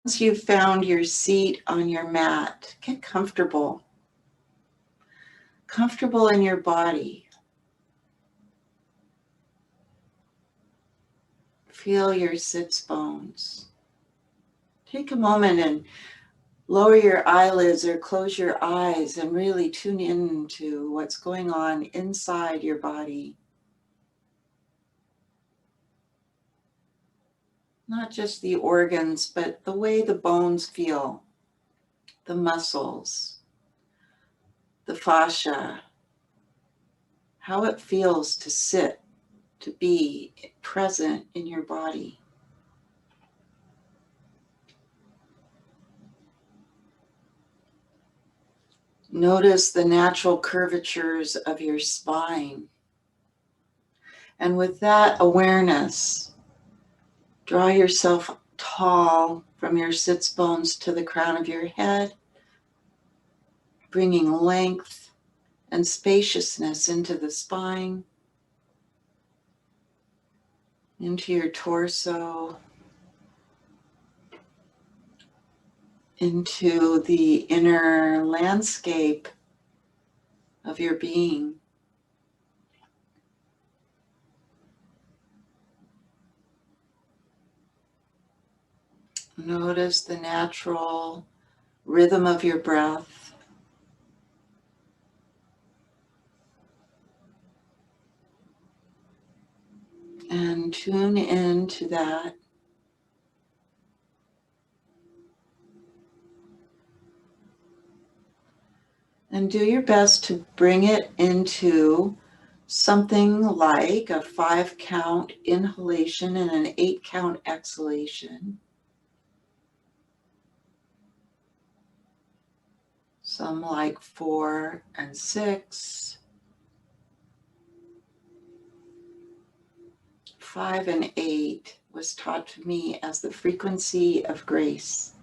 Once you've found your seat on your mat, get comfortable. Comfortable in your body. Feel your sits bones. Take a moment and lower your eyelids or close your eyes and really tune in to what's going on inside your body. Not just the organs, but the way the bones feel, the muscles, the fascia, how it feels to sit, to be present in your body. Notice the natural curvatures of your spine. And with that awareness, draw yourself tall from your sits bones to the crown of your head, bringing length and spaciousness into the spine, into your torso, into the inner landscape of your being. Notice the natural rhythm of your breath. And tune into that. And do your best to bring it into something like a 5-count inhalation and an 8-count exhalation. Some like 4 and 6. 5 and 8 was taught to me as the frequency of grace.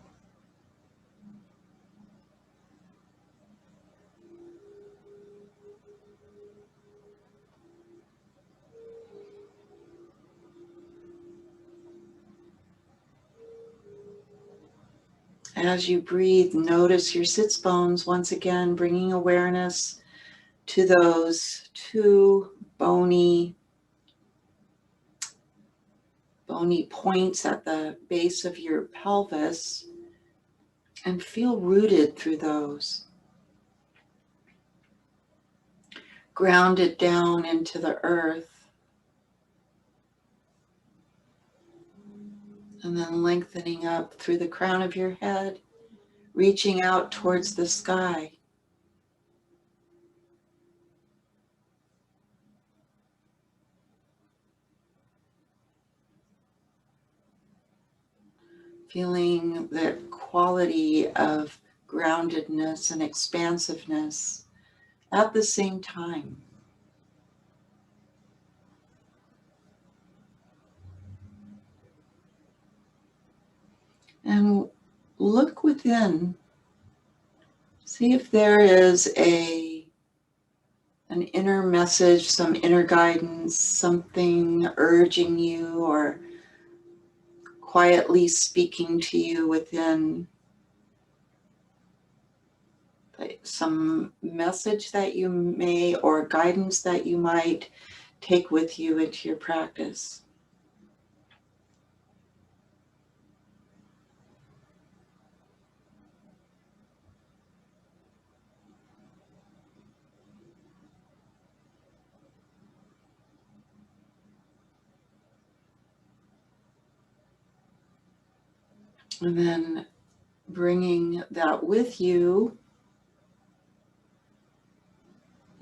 As you breathe, notice your sits bones once again, bringing awareness to those two bony points at the base of your pelvis, and feel rooted through those. Grounded down into the earth, and then lengthening up through the crown of your head, reaching out towards the sky. Feeling the quality of groundedness and expansiveness at the same time. And look within. See if there is an inner message, some inner guidance, something urging you or quietly speaking to you within, some message that you may, or guidance that you might take with you into your practice. And then bringing that with you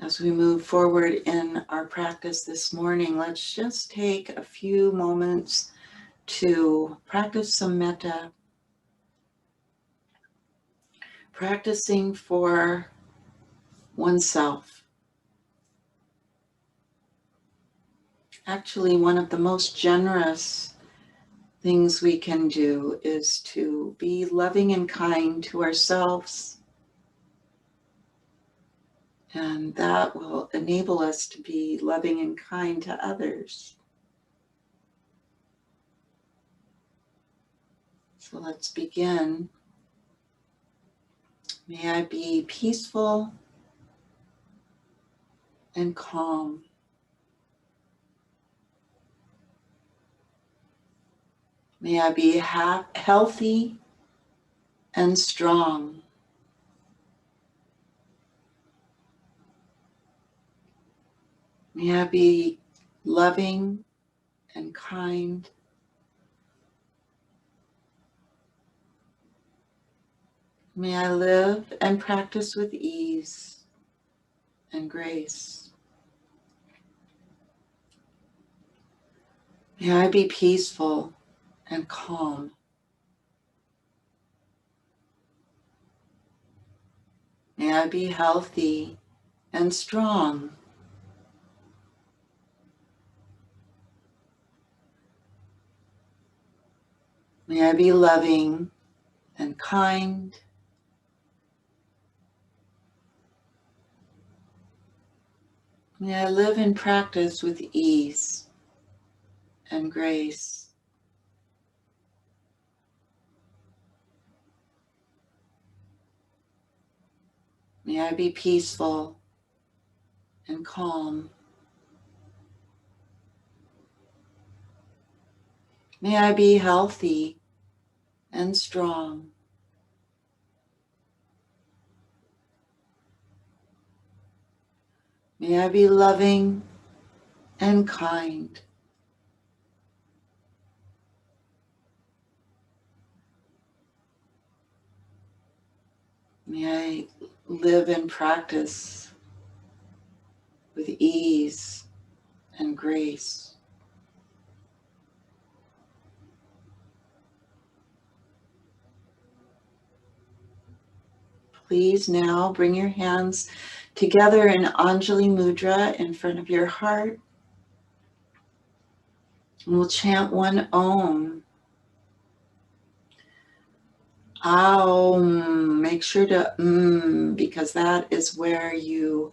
as we move forward in our practice this morning. Let's just take a few moments to practice some metta, practicing for oneself. Actually, one of the most generous things we can do is to be loving and kind to ourselves, and that will enable us to be loving and kind to others. So let's begin. May I be peaceful and calm. May I be healthy and strong. May I be loving and kind. May I live and practice with ease and grace. May I be peaceful and calm. May I be healthy and strong. May I be loving and kind. May I live and practice with ease and grace. May I be peaceful and calm. May I be healthy and strong. May I be loving and kind. May I live and practice with ease and grace. Please now bring your hands together in Anjali Mudra in front of your heart. And we'll chant one Om. Aum. Make sure to because that is where you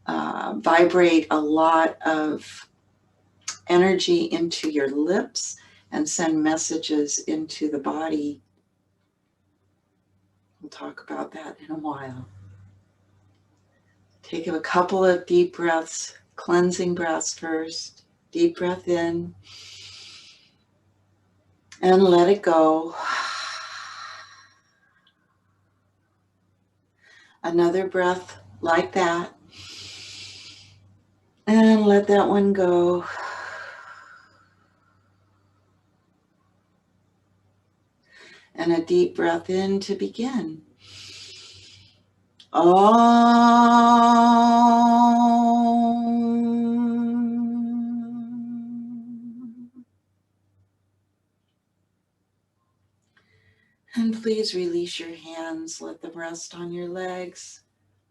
vibrate a lot of energy into your lips and send messages into the body. We'll talk about that in a while. Take a couple of deep breaths, cleansing breaths first. Deep breath in and let it go. Another breath like that. And let that one go. And a deep breath in to begin. And please release your hands. Let them rest on your legs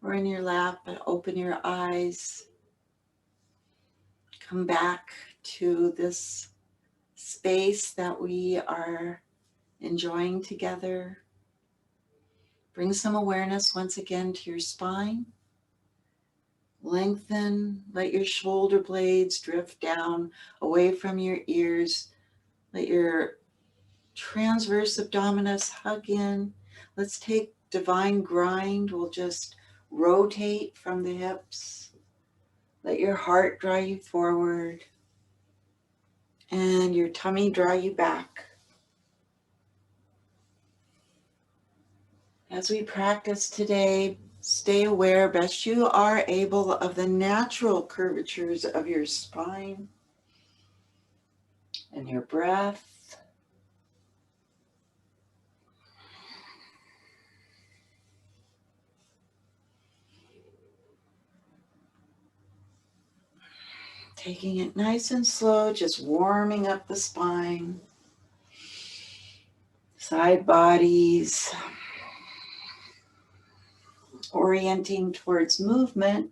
or in your lap, but open your eyes. Come back to this space that we are enjoying together. Bring some awareness once again to your spine. Lengthen, let your shoulder blades drift down away from your ears. Let your transverse abdominis hug in. Let's take divine grind. We'll just rotate from the hips. Let your heart draw you forward and your tummy draw you back. As we practice today, stay aware best you are able of the natural curvatures of your spine and your breath. Taking it nice and slow, just warming up the spine, side bodies, orienting towards movement.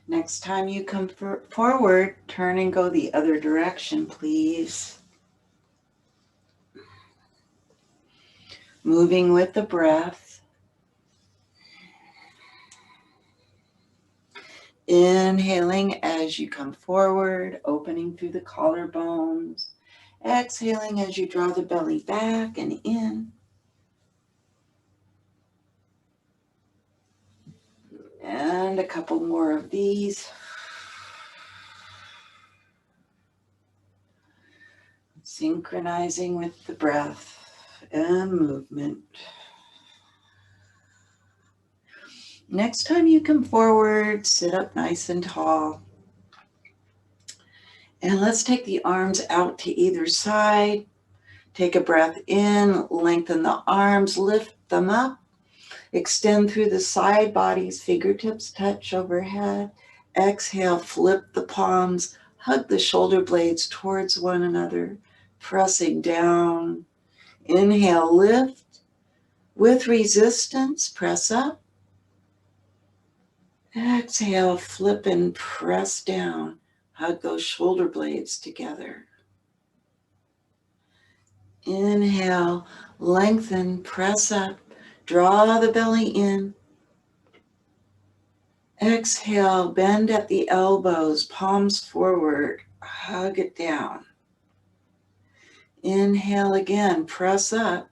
Next time you come forward, turn and go the other direction, please. Moving with the breath. Inhaling as you come forward, opening through the collarbones. Exhaling as you draw the belly back and in. And a couple more of these. Synchronizing with the breath and movement. Next time you come forward, sit up nice and tall. And let's take the arms out to either side. Take a breath in, lengthen the arms, lift them up. Extend through the side bodies, fingertips touch overhead. Exhale, flip the palms, hug the shoulder blades towards one another, pressing down. Inhale, lift. With resistance, press up. Exhale, flip and press down. Hug those shoulder blades together. Inhale, lengthen, press up. Draw the belly in. Exhale, bend at the elbows, palms forward, hug it down. Inhale again, press up.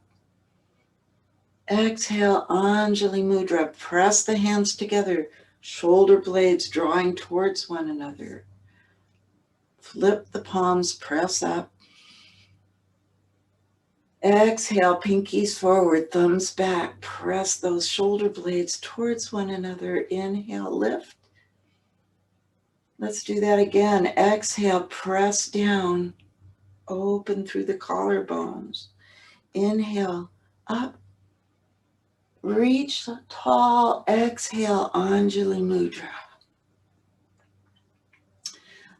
Exhale, Anjali Mudra, press the hands together, shoulder blades drawing towards one another. Flip the palms, press up. Exhale, pinkies forward, thumbs back, press those shoulder blades towards one another. Inhale, lift. Let's do that again. Exhale, press down. Open through the collarbones. Inhale, up. Reach tall. Exhale, Anjali Mudra.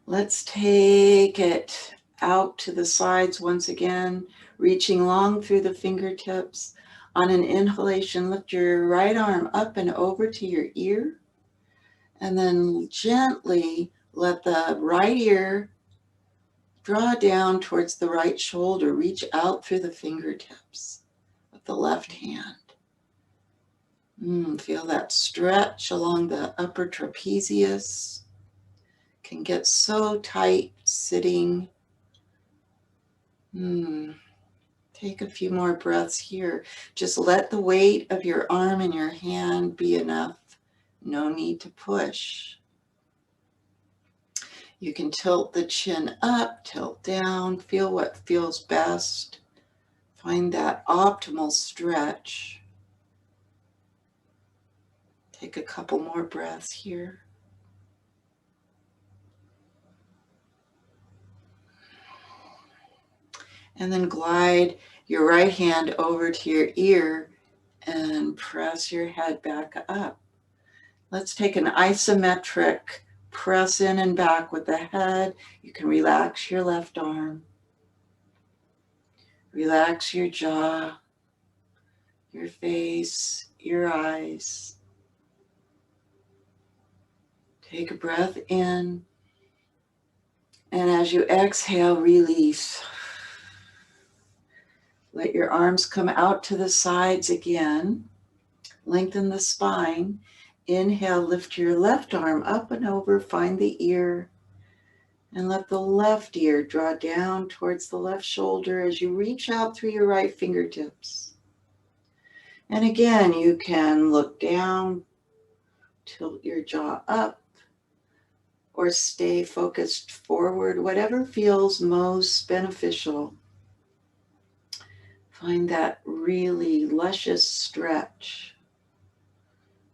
Let's take it out to the sides once again, reaching long through the fingertips. On an inhalation, lift your right arm up and over to your ear. And then gently let the right ear draw down towards the right shoulder. Reach out through the fingertips of the left hand. Feel that stretch along the upper trapezius. Can get so tight sitting. Take a few more breaths here. Just let the weight of your arm and your hand be enough. No need to push. You can tilt the chin up, tilt down, feel what feels best. Find that optimal stretch. Take a couple more breaths here. And then glide your right hand over to your ear and press your head back up. Let's take an isometric press in and back with the head. You can relax your left arm. Relax your jaw, your face, your eyes. Take a breath in. And as you exhale, release. Let your arms come out to the sides again. Lengthen the spine. Inhale, lift your left arm up and over, find the ear. And let the left ear draw down towards the left shoulder as you reach out through your right fingertips. And again, you can look down, tilt your jaw up, or stay focused forward, whatever feels most beneficial. Find that really luscious stretch.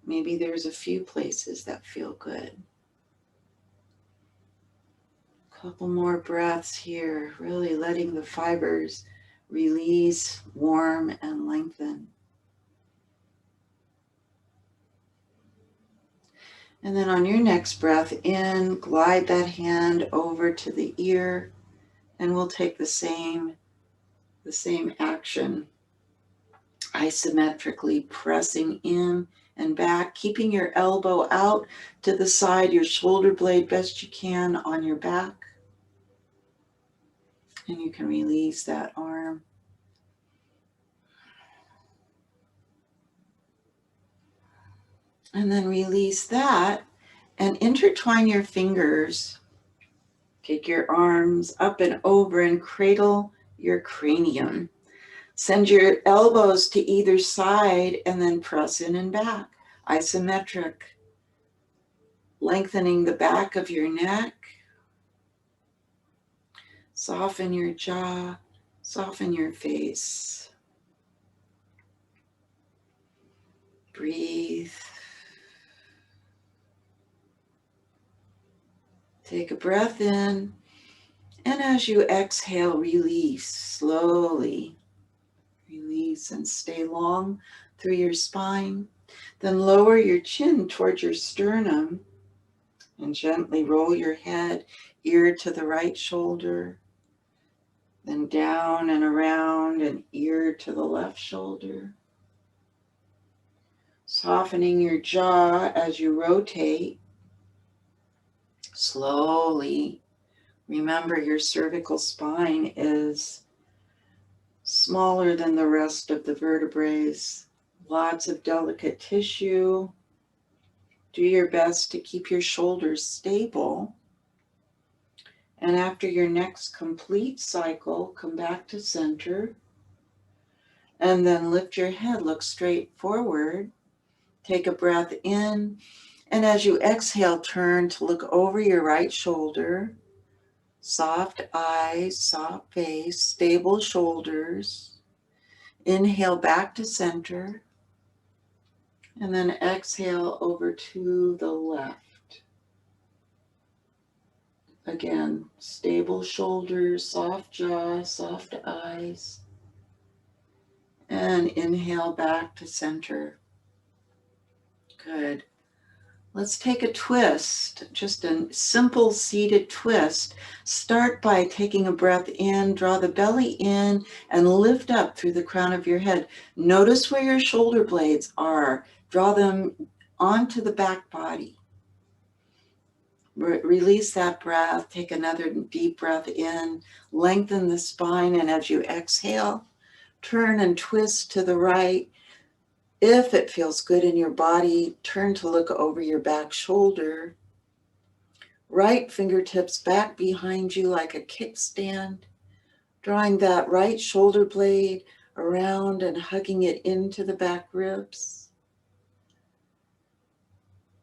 Maybe there's a few places that feel good. Couple more breaths here, really letting the fibers release, warm, and lengthen. And then on your next breath in, glide that hand over to the ear, and we'll take the same action. Isometrically pressing in and back, keeping your elbow out to the side, your shoulder blade best you can on your back. And you can release that arm. And then release that And intertwine your fingers. Take your arms up and over and cradle your cranium. Send your elbows to either side and then press in and back, isometric, lengthening the back of your neck. Soften your jaw, soften your face. Breathe. Take a breath in, and as you exhale, release slowly. Release and stay long through your spine. Then lower your chin towards your sternum and gently roll your head, ear to the right shoulder, then down and around and ear to the left shoulder. Softening your jaw as you rotate. Slowly. Remember, your cervical spine is smaller than the rest of the vertebrae. Lots of delicate tissue. Do your best to keep your shoulders stable. And after your next complete cycle, come back to center. And then lift your head, look straight forward. Take a breath in. And as you exhale, turn to look over your right shoulder. Soft eyes, soft face, stable shoulders. Inhale back to center. And then exhale over to the left. Again, stable shoulders, soft jaw, soft eyes. And inhale back to center. Good. Let's take a twist, just a simple seated twist. Start by taking a breath in, draw the belly in, and lift up through the crown of your head. Notice where your shoulder blades are. Draw them onto the back body. Release that breath. Take another deep breath in. Lengthen the spine, and as you exhale, turn and twist to the right. If it feels good in your body, turn to look over your back shoulder. Right fingertips back behind you like a kickstand, drawing that right shoulder blade around and hugging it into the back ribs.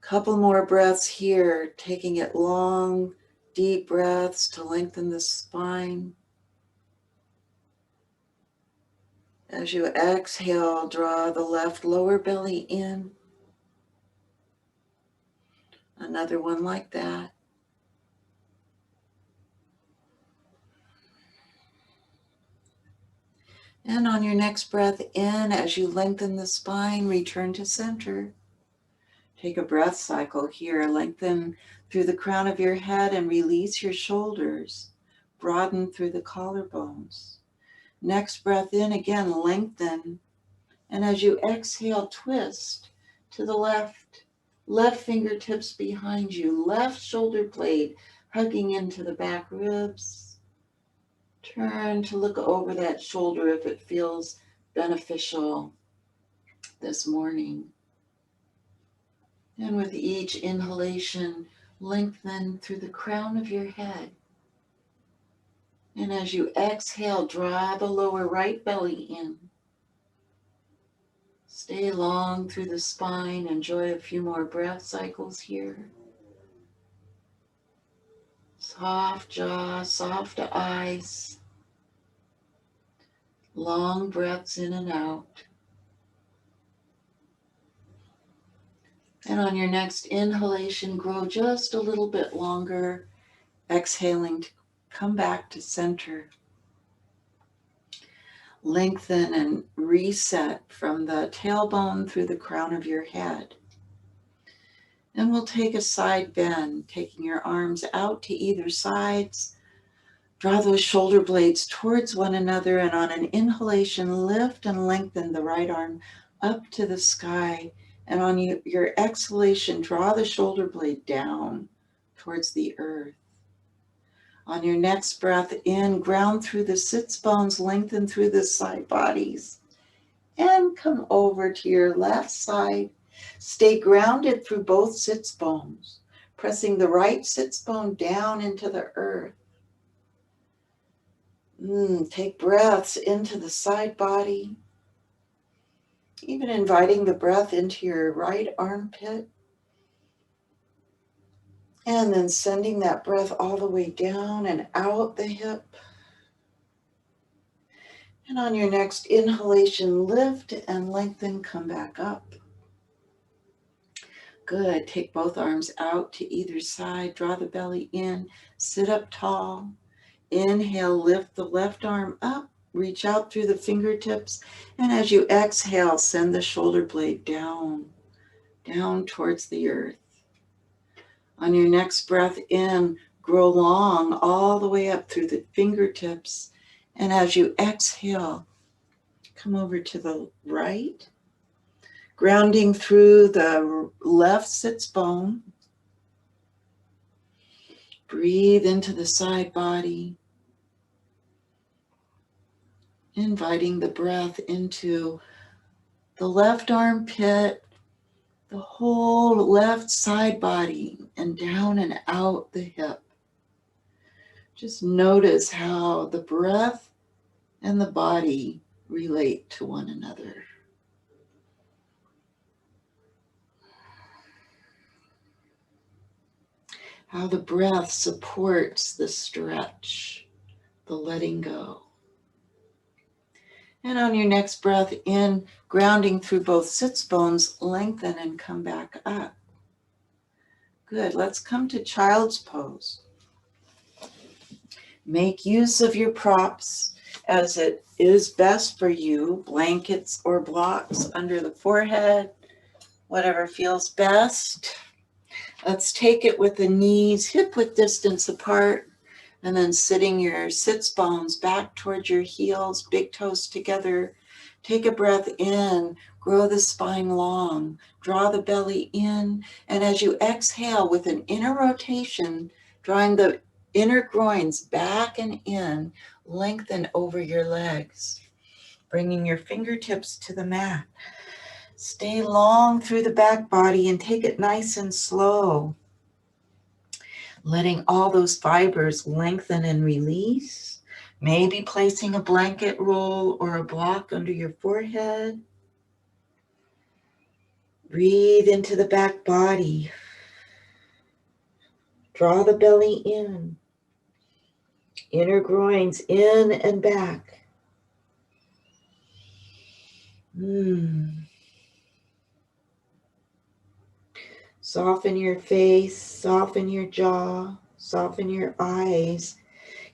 Couple more breaths here, taking it long, deep breaths to lengthen the spine. As you exhale, draw the left lower belly in. Another one like that. And on your next breath in, as you lengthen the spine, return to center. Take a breath cycle here. Lengthen through the crown of your head and release your shoulders. Broaden through the collarbones. Next breath in, again, lengthen. And as you exhale, twist to the left. Left fingertips behind you. Left shoulder blade hugging into the back ribs. Turn to look over that shoulder if it feels beneficial this morning. And with each inhalation, lengthen through the crown of your head. And as you exhale, draw the lower right belly in. Stay long through the spine. Enjoy a few more breath cycles here. Soft jaw, soft eyes. Long breaths in and out. And on your next inhalation, grow just a little bit longer, exhaling to come back to center. Lengthen and reset from the tailbone through the crown of your head. And we'll take a side bend, taking your arms out to either sides. Draw those shoulder blades towards one another, and on an inhalation, lift and lengthen the right arm up to the sky. And on your exhalation, draw the shoulder blade down towards the earth. On your next breath in, ground through the sits bones, lengthen through the side bodies. And come over to your left side. Stay grounded through both sits bones. pressing the right sits bone down into the earth. Take breaths into the side body, even inviting the breath into your right armpit, and then sending that breath all the way down and out the hip. And on your next inhalation, lift and lengthen, come back up. Good. Take both arms out to either side, draw the belly in, sit up tall. Inhale, lift the left arm up, reach out through the fingertips, and as you exhale, send the shoulder blade down towards the earth. On your next breath in, grow long all the way up through the fingertips, and as you exhale, come over to the right, grounding through the left sits bone. Breathe into the side body, inviting the breath into the left armpit, the whole left side body, and down and out the hip. Just notice how the breath and the body relate to one another. How the breath supports the stretch, the letting go. And on your next breath in, grounding through both sits bones, lengthen and come back up. Good. Let's come to child's pose. Make use of your props as it is best for you, blankets or blocks under the forehead, whatever feels best. Let's take it with the knees hip width distance apart, and then sitting your sits bones back towards your heels, big toes together. Take a breath in, grow the spine long, draw the belly in, and as you exhale with an inner rotation, drawing the inner groins back and in, lengthen over your legs, bringing your fingertips to the mat. Stay long through the back body and take it nice and slow, letting all those fibers lengthen and release, maybe placing a blanket roll or a block under your forehead. Breathe into the back body. Draw the belly in. Inner groins in and back. Soften your face, soften your jaw, soften your eyes.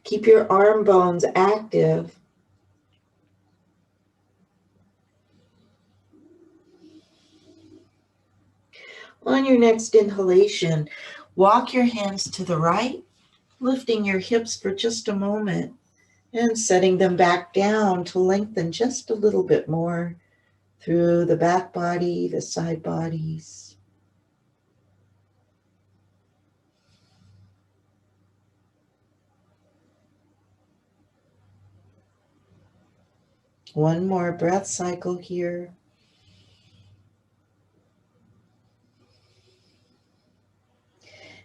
Keep your arm bones active. On your next inhalation, walk your hands to the right, lifting your hips for just a moment and setting them back down to lengthen just a little bit more through the back body, the side bodies. One more breath cycle here.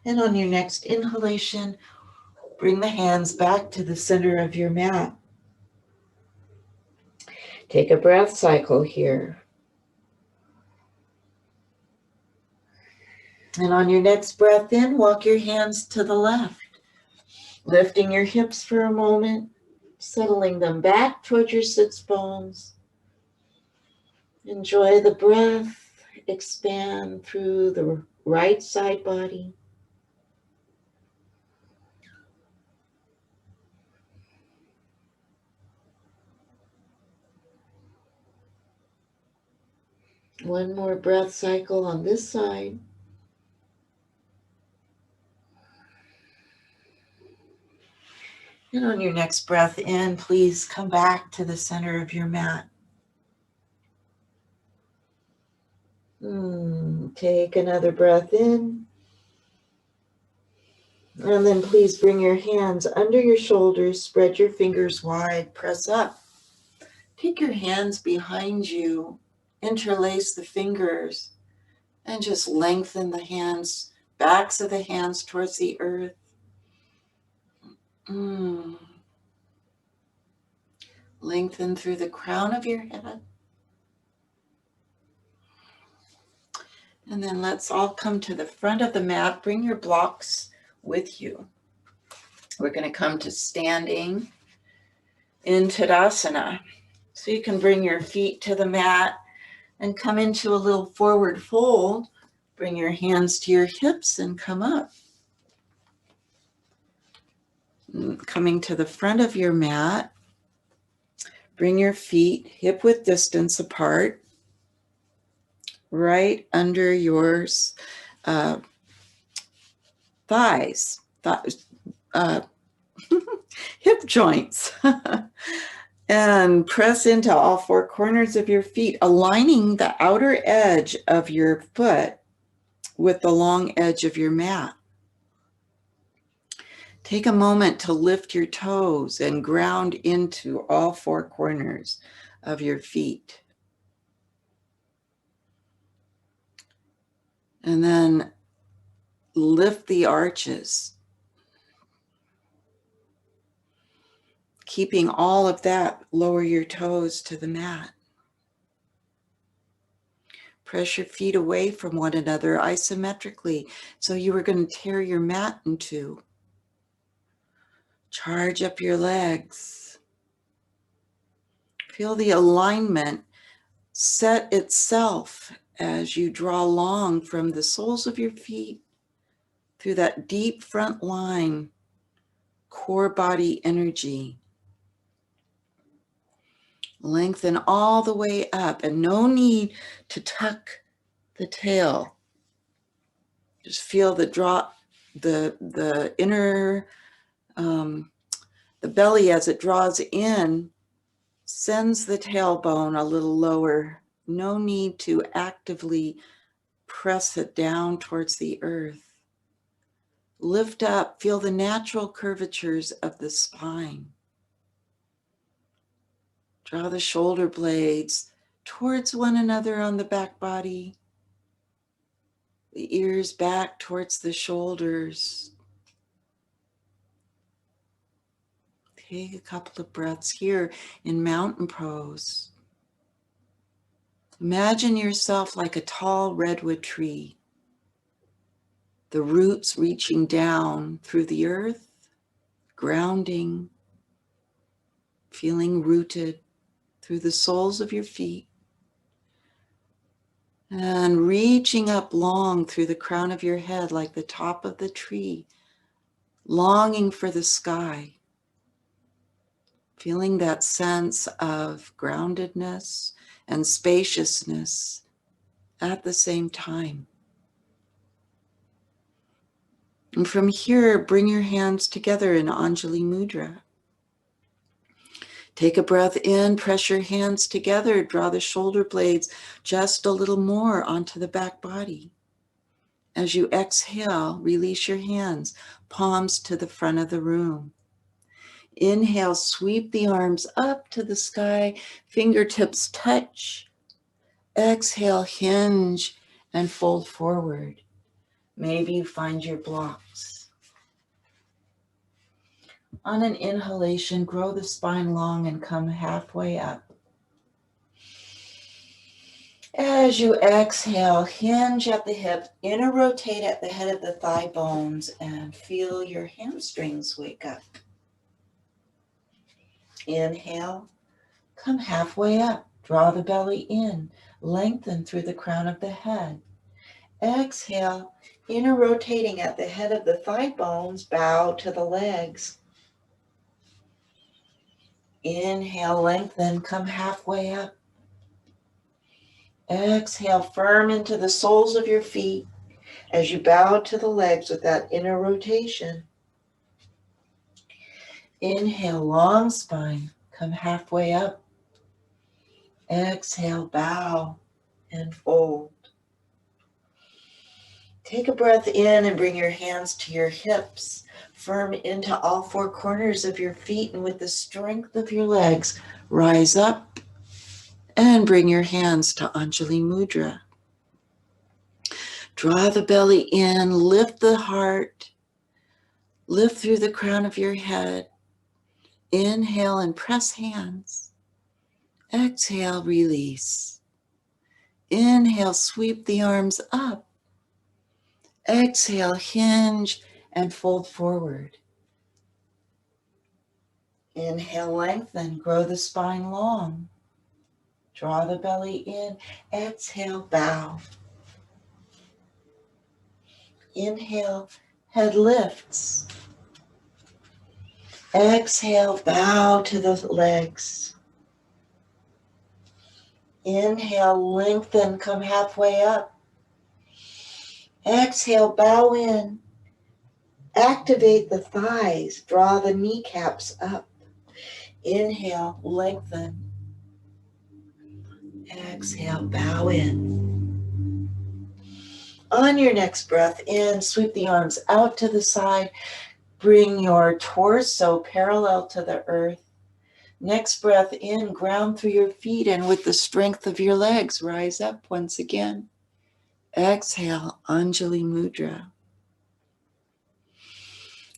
And on your next inhalation, bring the hands back to the center of your mat. Take a breath cycle here. And on your next breath in, walk your hands to the left, lifting your hips for a moment, settling them back towards your sits bones. Enjoy the breath, expand through the right side body. One more breath cycle on this side. And on your next breath in, please come back to the center of your mat. Take another breath in. And then please bring your hands under your shoulders, spread your fingers wide, press up. Take your hands behind you, interlace the fingers, and just lengthen the hands backs of the hands towards the earth. Lengthen through the crown of your head. And then let's all come to the front of the mat. Bring your blocks with you. We're going to come to standing in Tadasana. So you can bring your feet to the mat and come into a little forward fold. Bring your hands to your hips and come up. Coming to the front of your mat, bring your feet hip width distance apart, right under your thighs, hip joints. And press into all four corners of your feet, aligning the outer edge of your foot with the long edge of your mat. Take a moment to lift your toes and ground into all four corners of your feet. And then lift the arches. Keeping all of that, lower your toes to the mat. Press your feet away from one another isometrically. So you are going to tear your mat in two. Charge up your legs. Feel the alignment set itself as you draw long from the soles of your feet through that deep front line, core body energy. Lengthen all the way up, and no need to tuck the tail. Just feel the drop, the inner, the belly as it draws in, sends the tailbone a little lower. No need to actively press it down towards the earth. Lift up, feel the natural curvatures of the spine. Draw the shoulder blades towards one another on the back body. The ears back towards the shoulders. Take a couple of breaths here in mountain pose. Imagine yourself like a tall redwood tree. The roots reaching down through the earth, grounding, feeling rooted through the soles of your feet, and reaching up long through the crown of your head like the top of the tree, longing for the sky, feeling that sense of groundedness and spaciousness at the same time. And from here, bring your hands together in Anjali Mudra. Take a breath in, press your hands together, draw the shoulder blades just a little more onto the back body. As you exhale, release your hands, palms to the front of the room. Inhale, sweep the arms up to the sky, fingertips touch. Exhale, hinge and fold forward. Maybe you find your blocks. On an inhalation, grow the spine long and come halfway up. As you exhale, hinge at the hips, inner rotate at the head of the thigh bones, and feel your hamstrings wake up. Inhale, come halfway up, draw the belly in, lengthen through the crown of the head. Exhale, inner rotating at the head of the thigh bones, bow to the legs. Inhale, lengthen, come halfway up. Exhale, firm into the soles of your feet as you bow to the legs with that inner rotation. Inhale, long spine, come halfway up. Exhale, bow and fold. Take a breath in and bring your hands to your hips, firm into all four corners of your feet, and with the strength of your legs, rise up and bring your hands to Anjali Mudra. Draw the belly in, lift the heart, lift through the crown of your head. Inhale and press hands. Exhale, release. Inhale, sweep the arms up. Exhale, hinge and fold forward. Inhale, lengthen, grow the spine long. Draw the belly in. Exhale, bow. Inhale, head lifts. Exhale, bow to the legs. Inhale, lengthen, come halfway up. Exhale, bow in. Activate the thighs, draw the kneecaps up. Inhale, lengthen. Exhale, bow in. On your next breath in, sweep the arms out to the side. Bring your torso parallel to the earth. Next breath in, ground through your feet, and with the strength of your legs, rise up once again. Exhale, Anjali Mudra.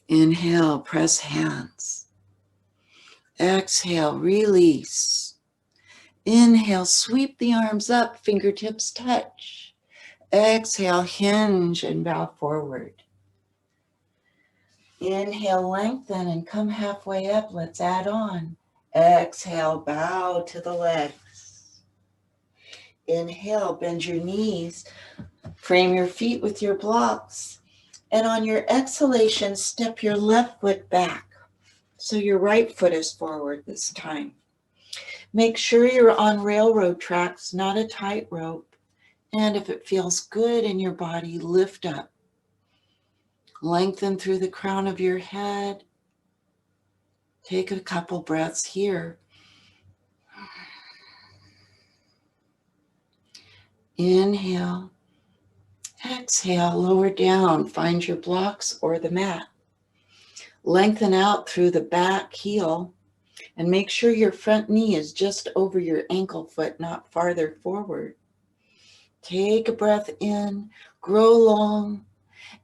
Inhale, press hands. Exhale, release. Inhale, sweep the arms up, fingertips touch. Exhale, hinge and bow forward. Inhale, lengthen and come halfway up. Let's add on. Exhale, bow to the legs. Inhale, bend your knees. Frame your feet with your blocks. And on your exhalation, step your left foot back. So your right foot is forward this time. Make sure you're on railroad tracks, not a tightrope. And if it feels good in your body, lift up. Lengthen through the crown of your head. Take a couple breaths here. Inhale. Exhale, lower down. Find your blocks or the mat. Lengthen out through the back heel. And make sure your front knee is just over your ankle foot, not farther forward. Take a breath in, grow long.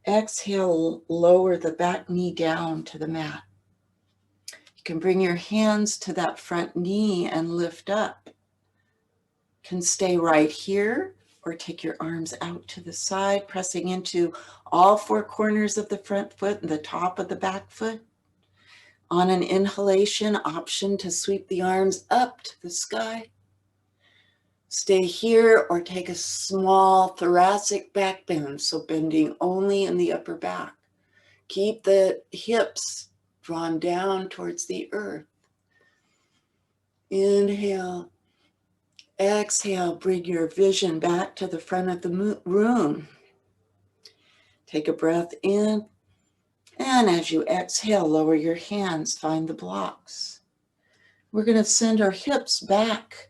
Exhale, lower the back knee down to the mat. You can bring your hands to that front knee and lift up. You can stay right here or take your arms out to the side, pressing into all four corners of the front foot and the top of the back foot. On an inhalation, option to sweep the arms up to the sky. Stay here or take a small thoracic back bend, so bending only in the upper back. Keep the hips drawn down towards the earth. Inhale. Exhale, bring your vision back to the front of the room. Take a breath in. And as you exhale, lower your hands, find the blocks. We're going to send our hips back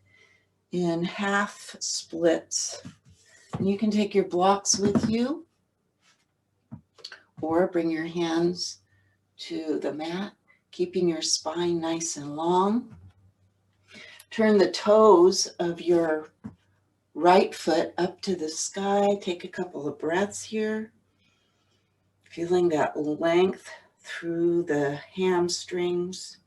in half splits. And you can take your blocks with you or bring your hands to the mat, keeping your spine nice and long. Turn the toes of your right foot up to the sky. Take a couple of breaths here. Feeling that length through the hamstrings.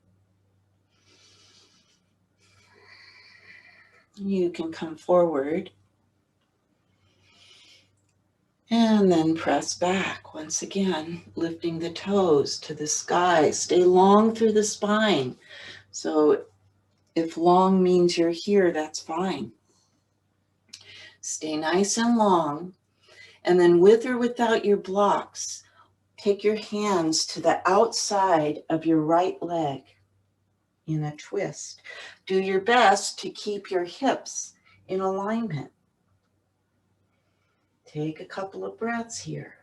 You can come forward and then press back once again, lifting the toes to the sky. Stay long through the spine. So if long means you're here, that's fine. Stay nice and long. And then with or without your blocks, take your hands to the outside of your right leg in a twist. Do your best to keep your hips in alignment. Take a couple of breaths here.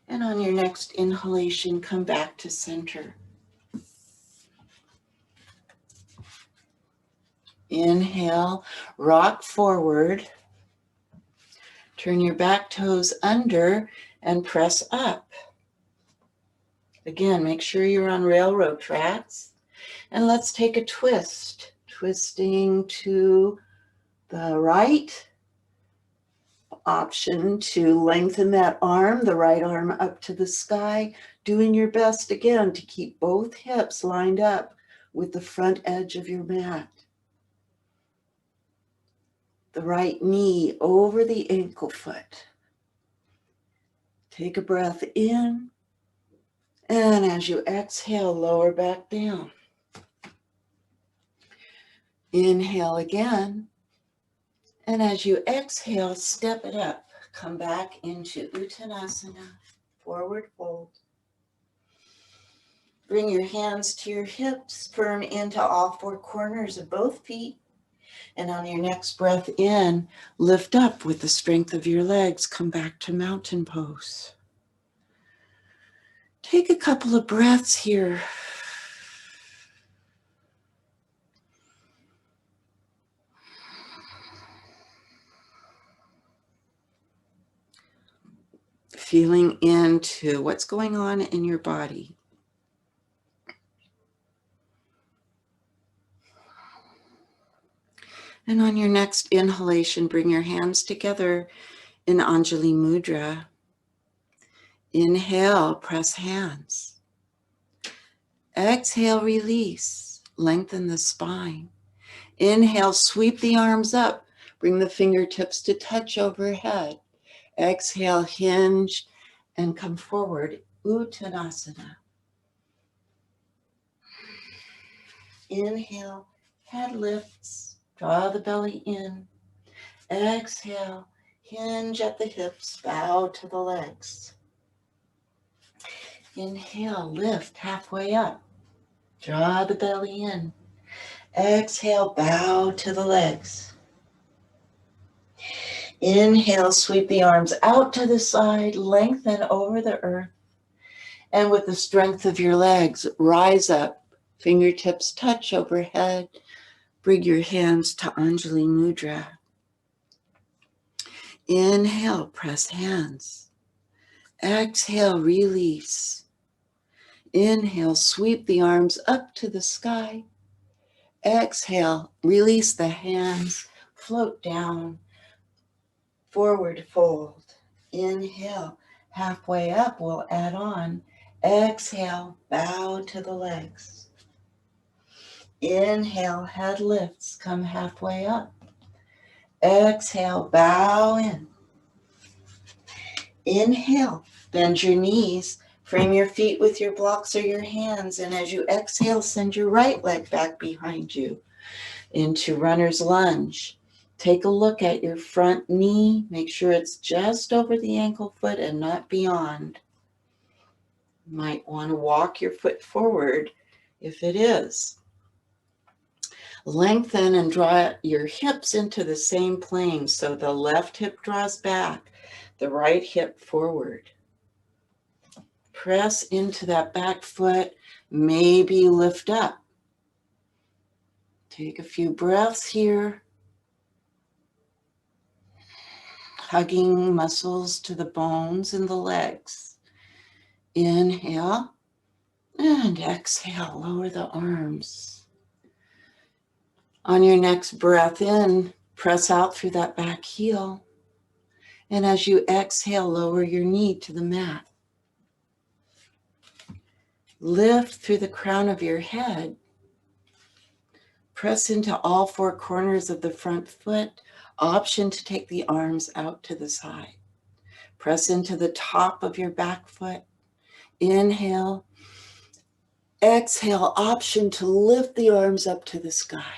And on your next inhalation, come back to center. Inhale, rock forward. Turn your back toes under and press up. Again, make sure you're on railroad tracks. And let's take a twist. Twisting to The right option to lengthen that arm, the right arm up to the sky, doing your best again to keep both hips lined up with the front edge of your mat. The right knee over the ankle foot. Take a breath in, and as you exhale, lower back down. Inhale again, and as you exhale, step it up. Come back into Uttanasana, forward fold. Bring your hands to your hips, firm into all four corners of both feet. And on your next breath in, lift up with the strength of your legs. Come back to mountain pose. Take a couple of breaths here. Feeling into what's going on in your body. And on your next inhalation, bring your hands together in Anjali Mudra. Inhale, press hands. Exhale, release. Lengthen the spine. Inhale, sweep the arms up. Bring the fingertips to touch overhead. Exhale, hinge and come forward. Uttanasana. Inhale, head lifts. Draw the belly in. Exhale, hinge at the hips. Bow to the legs. Inhale, lift halfway up. Draw the belly in. Exhale, bow to the legs. Inhale, sweep the arms out to the side, lengthen over the earth. And with the strength of your legs, rise up. Fingertips touch overhead. Bring your hands to Anjali Mudra. Inhale, press hands. Exhale, release. Inhale, sweep the arms up to the sky. Exhale, release the hands, float down, forward fold. Inhale, halfway up, we'll add on. Exhale, bow to the legs. Inhale, head lifts, come halfway up. Exhale, bow in. Inhale, bend your knees, frame your feet with your blocks or your hands, and as you exhale, send your right leg back behind you into runner's lunge. Take a look at your front knee. Make sure it's just over the ankle foot and not beyond. You might want to walk your foot forward if it is. Lengthen and draw your hips into the same plane. So the left hip draws back, the right hip forward. Press into that back foot, maybe lift up. Take a few breaths here. Hugging muscles to the bones in the legs. Inhale and exhale, lower the arms. On your next breath in, press out through that back heel. And as you exhale, lower your knee to the mat. Lift through the crown of your head. Press into all four corners of the front foot. Option to take the arms out to the side. Press into the top of your back foot. Inhale. Exhale, option to lift the arms up to the sky.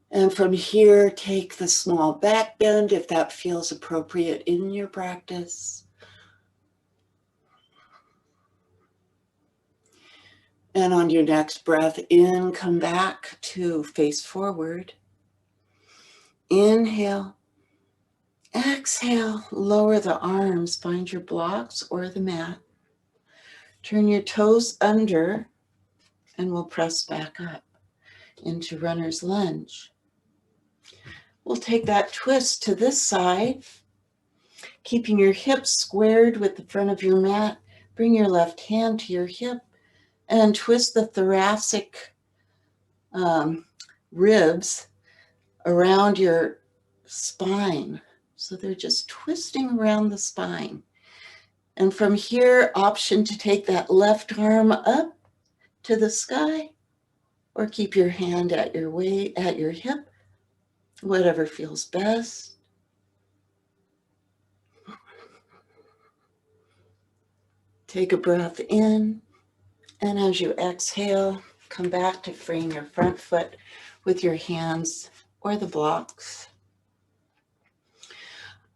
And from here, take the small back bend if that feels appropriate in your practice. And on your next breath in, come back to face forward. Inhale. Exhale, lower the arms, find your blocks or the mat. Turn your toes under and we'll press back up into runner's lunge. We'll take that twist to this side, keeping your hips squared with the front of your mat. Bring your left hand to your hip and twist the thoracic ribs around your spine. So they're just twisting around the spine. And from here, option to take that left arm up to the sky or keep your hand at your hip, whatever feels best. Take a breath in, and as you exhale, come back to frame your front foot with your hands or the blocks.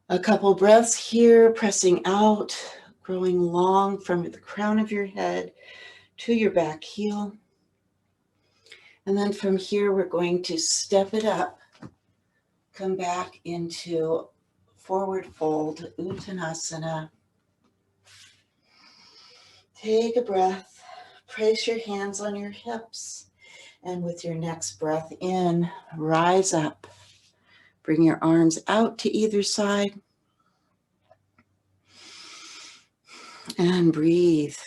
A couple breaths here, pressing out, growing long from the crown of your head to your back heel. And then from here, we're going to step it up, come back into forward fold, Uttanasana. Take a breath, place your hands on your hips, and with your next breath in, rise up. Bring your arms out to either side and breathe.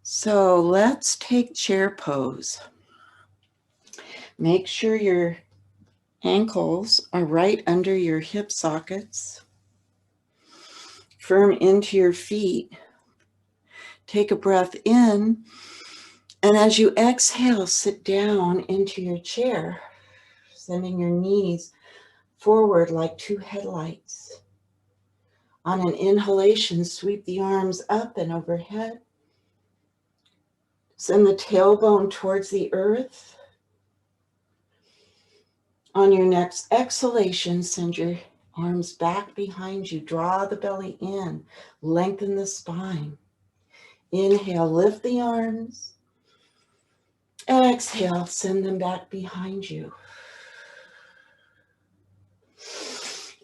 So let's take chair pose. Make sure your ankles are right under your hip sockets. Firm into your feet. Take a breath in, and as you exhale, sit down into your chair, sending your knees forward like two headlights. On an inhalation, sweep the arms up and overhead. Send the tailbone towards the earth. On your next exhalation, send your arms back behind you. Draw the belly in. Lengthen the spine. Inhale, lift the arms. Exhale, send them back behind you.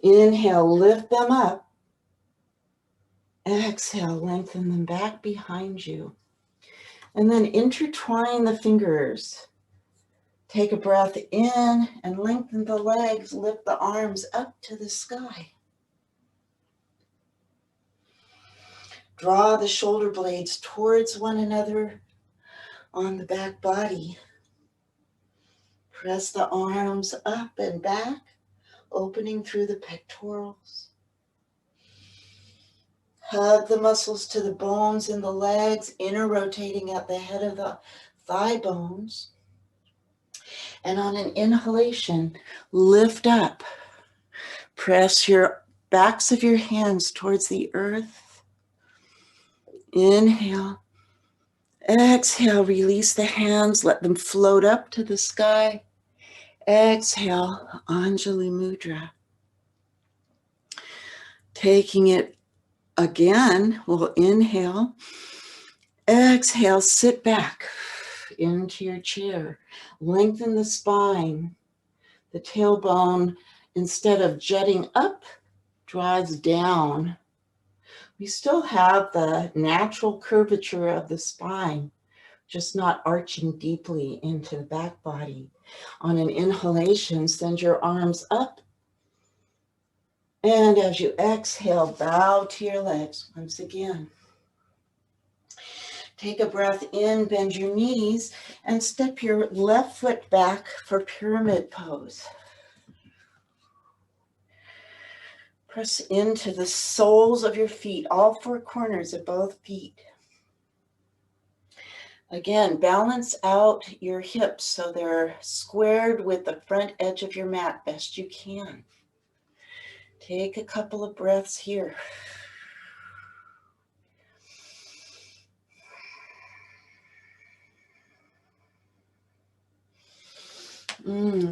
Inhale, lift them up. Exhale, lengthen them back behind you. And then intertwine the fingers. Take a breath in and lengthen the legs. Lift the arms up to the sky. Draw the shoulder blades towards one another on the back body. Press the arms up and back, opening through the pectorals. Hug the muscles to the bones in the legs, inner rotating at the head of the thigh bones. And on an inhalation, lift up. Press your backs of your hands towards the earth. Inhale. Exhale, release the hands, let them float up to the sky. Exhale, Anjali Mudra. Taking it again, we'll inhale. Exhale, sit back into your chair. Lengthen the spine. The tailbone, instead of jutting up, draws down. We still have the natural curvature of the spine, just not arching deeply into the back body. On an inhalation, send your arms up. And as you exhale, bow to your legs once again. Take a breath in, bend your knees, and step your left foot back for pyramid pose. Press into the soles of your feet, all four corners of both feet. Again, balance out your hips so they're squared with the front edge of your mat best you can. Take a couple of breaths here.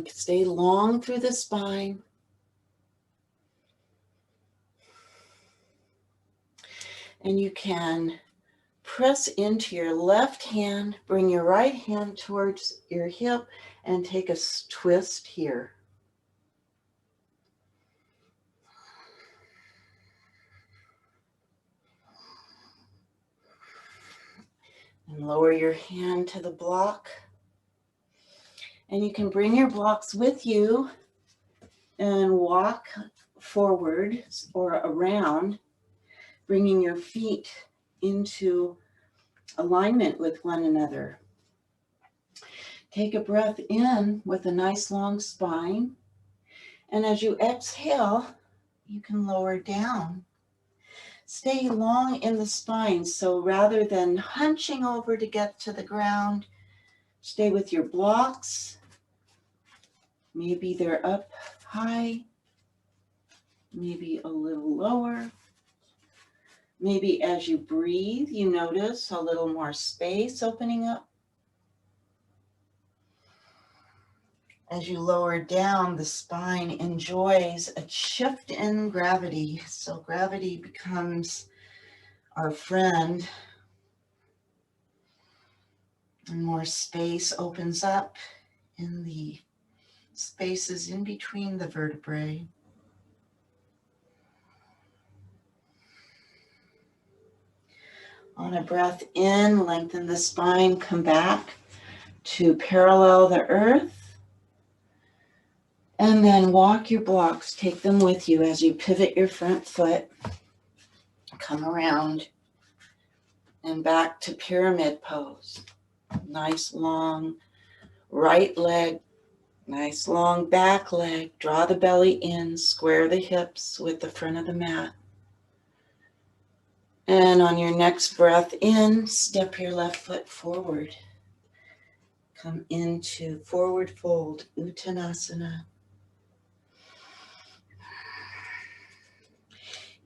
Stay long through the spine. And you can press into your left hand, bring your right hand towards your hip, and take a twist here. And lower your hand to the block. And you can bring your blocks with you And walk forward or around, bringing your feet into alignment with one another. Take a breath in with a nice long spine. And as you exhale, you can lower down. Stay long in the spine. So rather than hunching over to get to the ground, stay with your blocks. Maybe they're up high, maybe a little lower. Maybe as you breathe, you notice a little more space opening up. As you lower down, the spine enjoys a shift in gravity. So gravity becomes our friend, and more space opens up in the spaces in between the vertebrae. On a breath in, lengthen the spine, come back to parallel the earth. And then walk your blocks, take them with you as you pivot your front foot, come around and back to pyramid pose. Nice long right leg, nice long back leg. Draw the belly in, square the hips with the front of the mat. And on your next breath in, step your left foot forward. Come into forward fold, Uttanasana.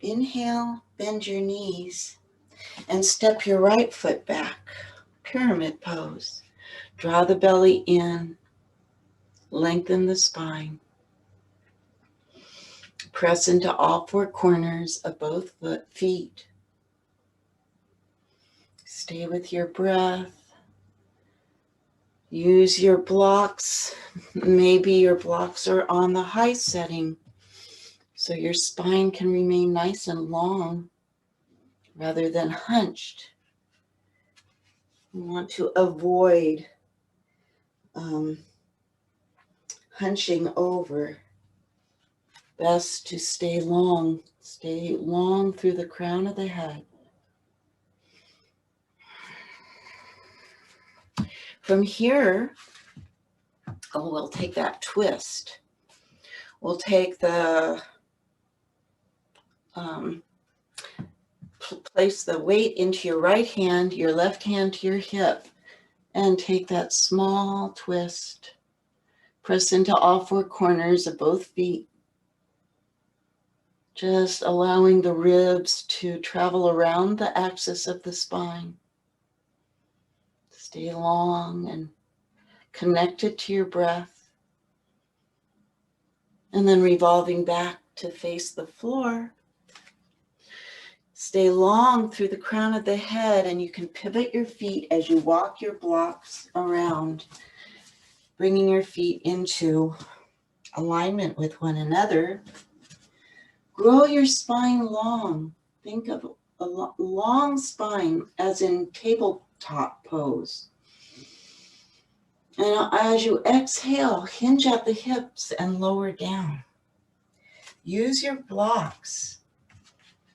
Inhale, bend your knees and step your right foot back, pyramid pose. Draw the belly in, lengthen the spine. Press into all four corners of both feet. Stay with your breath. Use your blocks. Maybe your blocks are on the high setting, so your spine can remain nice and long rather than hunched. You want to avoid hunching over. Best to stay long through the crown of the head. From here, we'll take that twist. We'll take the, place the weight into your right hand, your left hand to your hip, and take that small twist. Press into all four corners of both feet. Just allowing the ribs to travel around the axis of the spine. Stay long and connected to your breath. And then revolving back to face the floor. Stay long through the crown of the head, and you can pivot your feet as you walk your blocks around, bringing your feet into alignment with one another. Grow your spine long. Think of a long spine as in tabletop pose. And as you exhale, hinge at the hips and lower down. Use your blocks.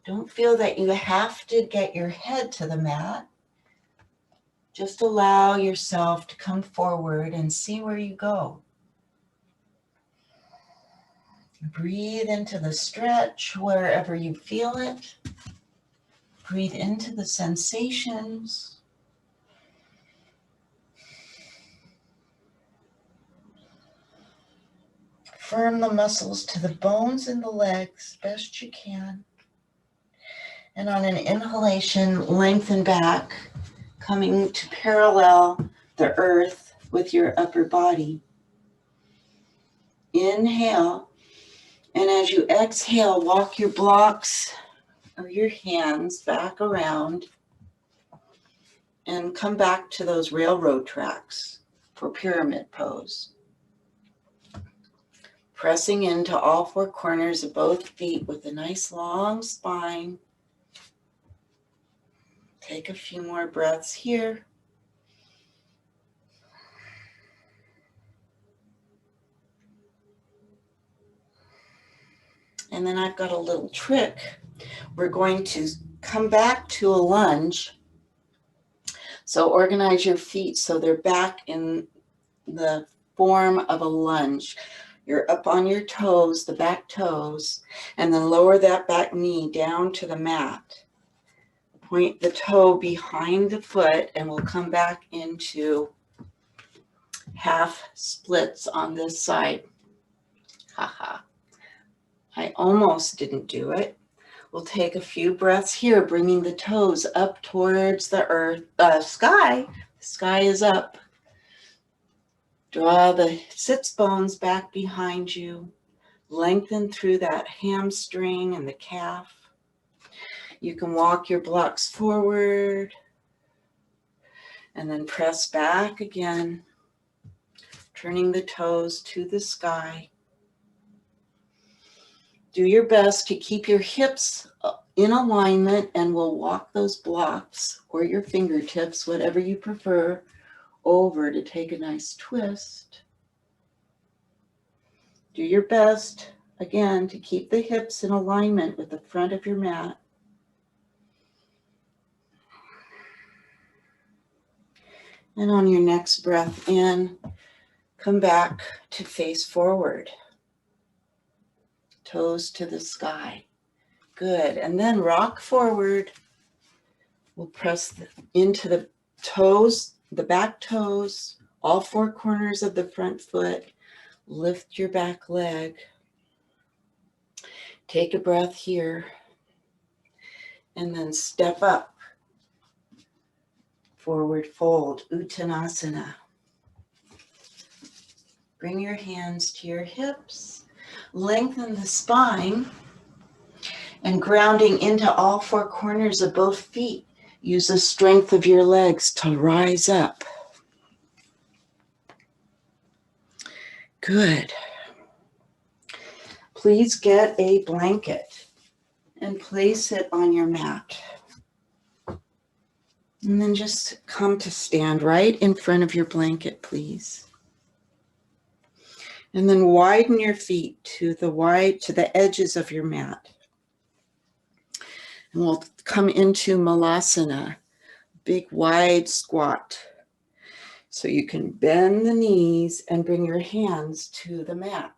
Don't feel that you have to get your head to the mat. Just allow yourself to come forward and see where you go. Breathe into the stretch wherever you feel it. Breathe into the sensations. Firm the muscles to the bones in the legs best you can. And on an inhalation, lengthen back, coming to parallel the earth with your upper body. Inhale, and as you exhale, walk your blocks or your hands back around and come back to those railroad tracks for pyramid pose. Pressing into all four corners of both feet with a nice long spine. Take a few more breaths here. And then I've got a little trick. We're going to come back to a lunge. So organize your feet so they're back in the form of a lunge. You're up on your toes, the back toes, and then lower that back knee down to the mat. Point the toe behind the foot, and we'll come back into half splits on this side. Haha. I almost didn't do it. We'll take a few breaths here, bringing the toes up towards the earth, sky. The sky is up. Draw the sits bones back behind you. Lengthen through that hamstring and the calf. You can walk your blocks forward and then press back again, turning the toes to the sky. Do your best to keep your hips in alignment, and we'll walk those blocks or your fingertips, whatever you prefer, over to take a nice twist. Do your best, again, to keep the hips in alignment with the front of your mat. And on your next breath in, come back to face forward. Toes to the sky. Good. And then rock forward. We'll press into the toes, the back toes, all four corners of the front foot. Lift your back leg. Take a breath here. And then step up. Forward fold, Uttanasana. Bring your hands to your hips. Lengthen the spine. And grounding into all four corners of both feet. Use the strength of your legs to rise up. Good. Please get a blanket and place it on your mat. And then just come to stand right in front of your blanket, please. And then widen your feet to the edges of your mat. And we'll come into Malasana, big wide squat. So you can bend the knees and bring your hands to the mat.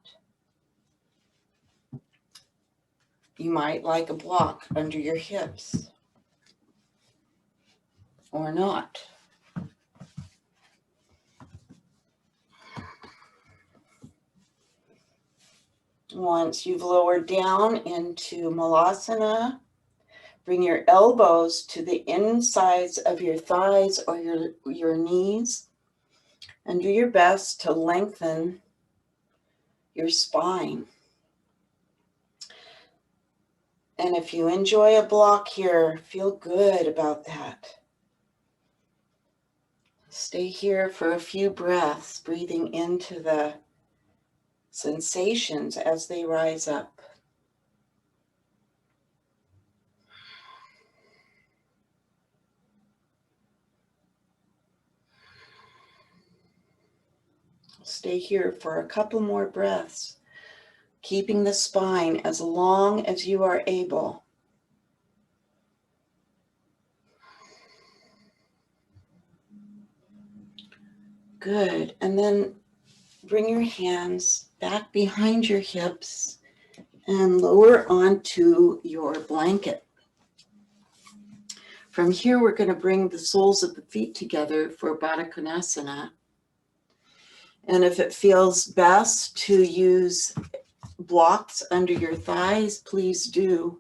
You might like a block under your hips or not. Once you've lowered down into Malasana, bring your elbows to the insides of your thighs or your knees, and do your best to lengthen your spine. And if you enjoy a block here, feel good about that. Stay here for a few breaths, breathing into the sensations as they rise up. Stay here for a couple more breaths, keeping the spine as long as you are able. Good. And then bring your hands back behind your hips and lower onto your blanket. From here, we're going to bring the soles of the feet together for Baddha Konasana. And if it feels best to use blocks under your thighs, please do.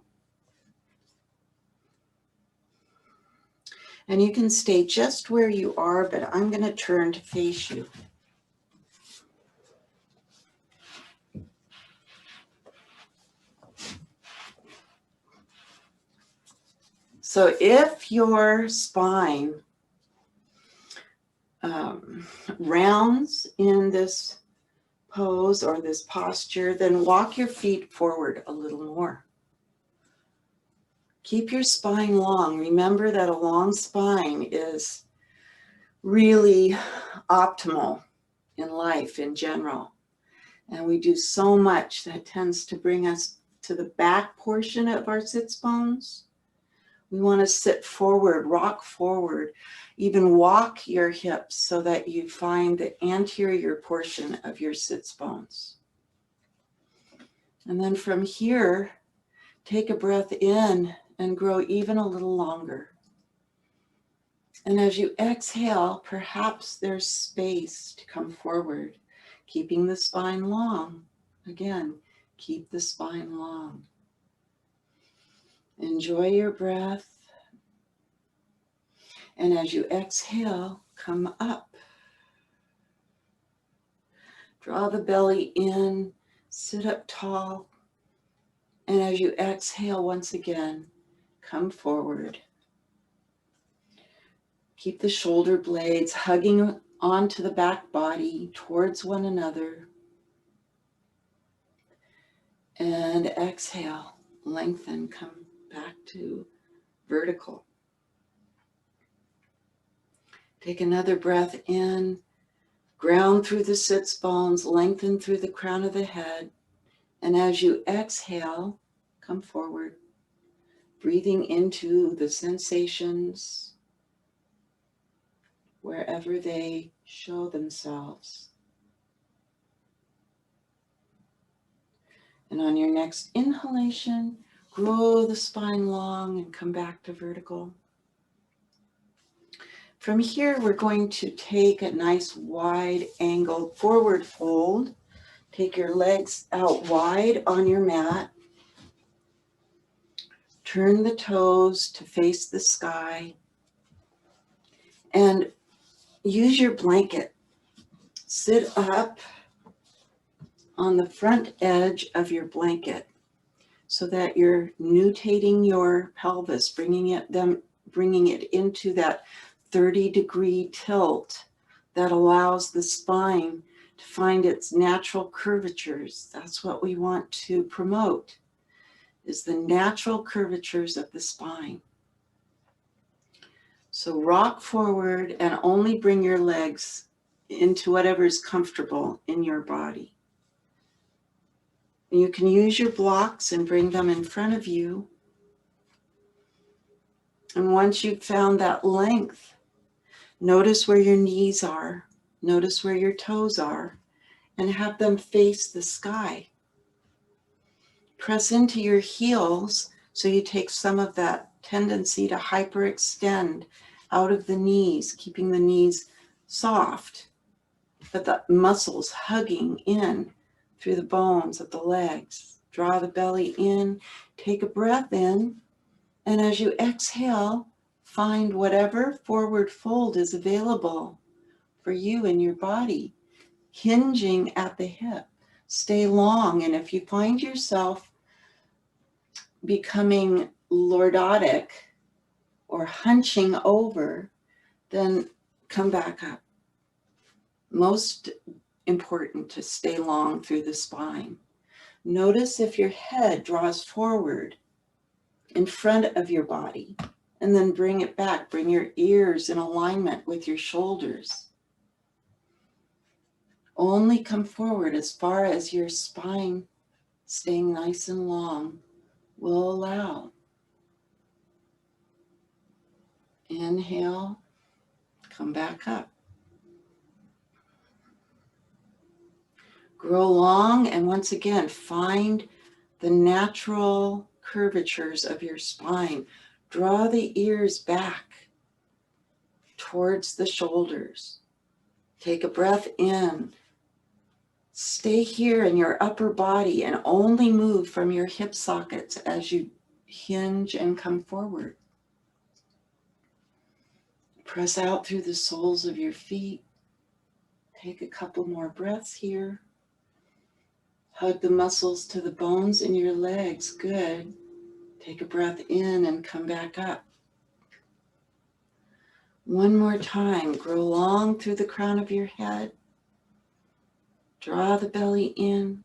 And you can stay just where you are, but I'm going to turn to face you. So if your spine rounds in this pose or this posture, then walk your feet forward a little more. Keep your spine long. Remember that a long spine is really optimal in life in general. And we do so much that tends to bring us to the back portion of our sits bones. We want to sit forward, rock forward, even walk your hips so that you find the anterior portion of your sits bones. And then from here, take a breath in and grow even a little longer. And as you exhale, perhaps there's space to come forward, keeping the spine long. Again, keep the spine long. Enjoy your breath. And as you exhale, come up. Draw the belly in, sit up tall. And as you exhale once again, come forward. Keep the shoulder blades hugging onto the back body towards one another. And exhale, lengthen, come back to vertical. Take another breath in, ground through the sits bones, lengthen through the crown of the head. And as you exhale, come forward, breathing into the sensations wherever they show themselves. And on your next inhalation, grow the spine long and come back to vertical. From here, we're going to take a nice wide angled forward fold. Take your legs out wide on your mat. Turn the toes to face the sky. And use your blanket. Sit up on the front edge of your blanket so that you're nutating your pelvis, bringing it into that 30-degree tilt that allows the spine to find its natural curvatures. That's what we want to promote, is the natural curvatures of the spine. So rock forward and only bring your legs into whatever is comfortable in your body. You can use your blocks and bring them in front of you. And once you've found that length, notice where your knees are, notice where your toes are, and have them face the sky. Press into your heels so you take some of that tendency to hyperextend out of the knees, keeping the knees soft, but the muscles hugging in through the bones of the legs. Draw the belly in, take a breath in, and as you exhale, find whatever forward fold is available for you in your body, hinging at the hip. Stay long, and if you find yourself becoming lordotic or hunching over, then come back up. Most important to stay long through the spine. Notice if your head draws forward in front of your body, and then bring it back. Bring your ears in alignment with your shoulders. Only come forward as far as your spine, staying nice and long, will allow. Inhale, come back up. Grow long, and once again, find the natural curvatures of your spine. Draw the ears back towards the shoulders. Take a breath in. Stay here in your upper body and only move from your hip sockets as you hinge and come forward. Press out through the soles of your feet. Take a couple more breaths here. Hug the muscles to the bones in your legs. Good. Take a breath in and come back up. One more time. Grow long through the crown of your head. Draw the belly in.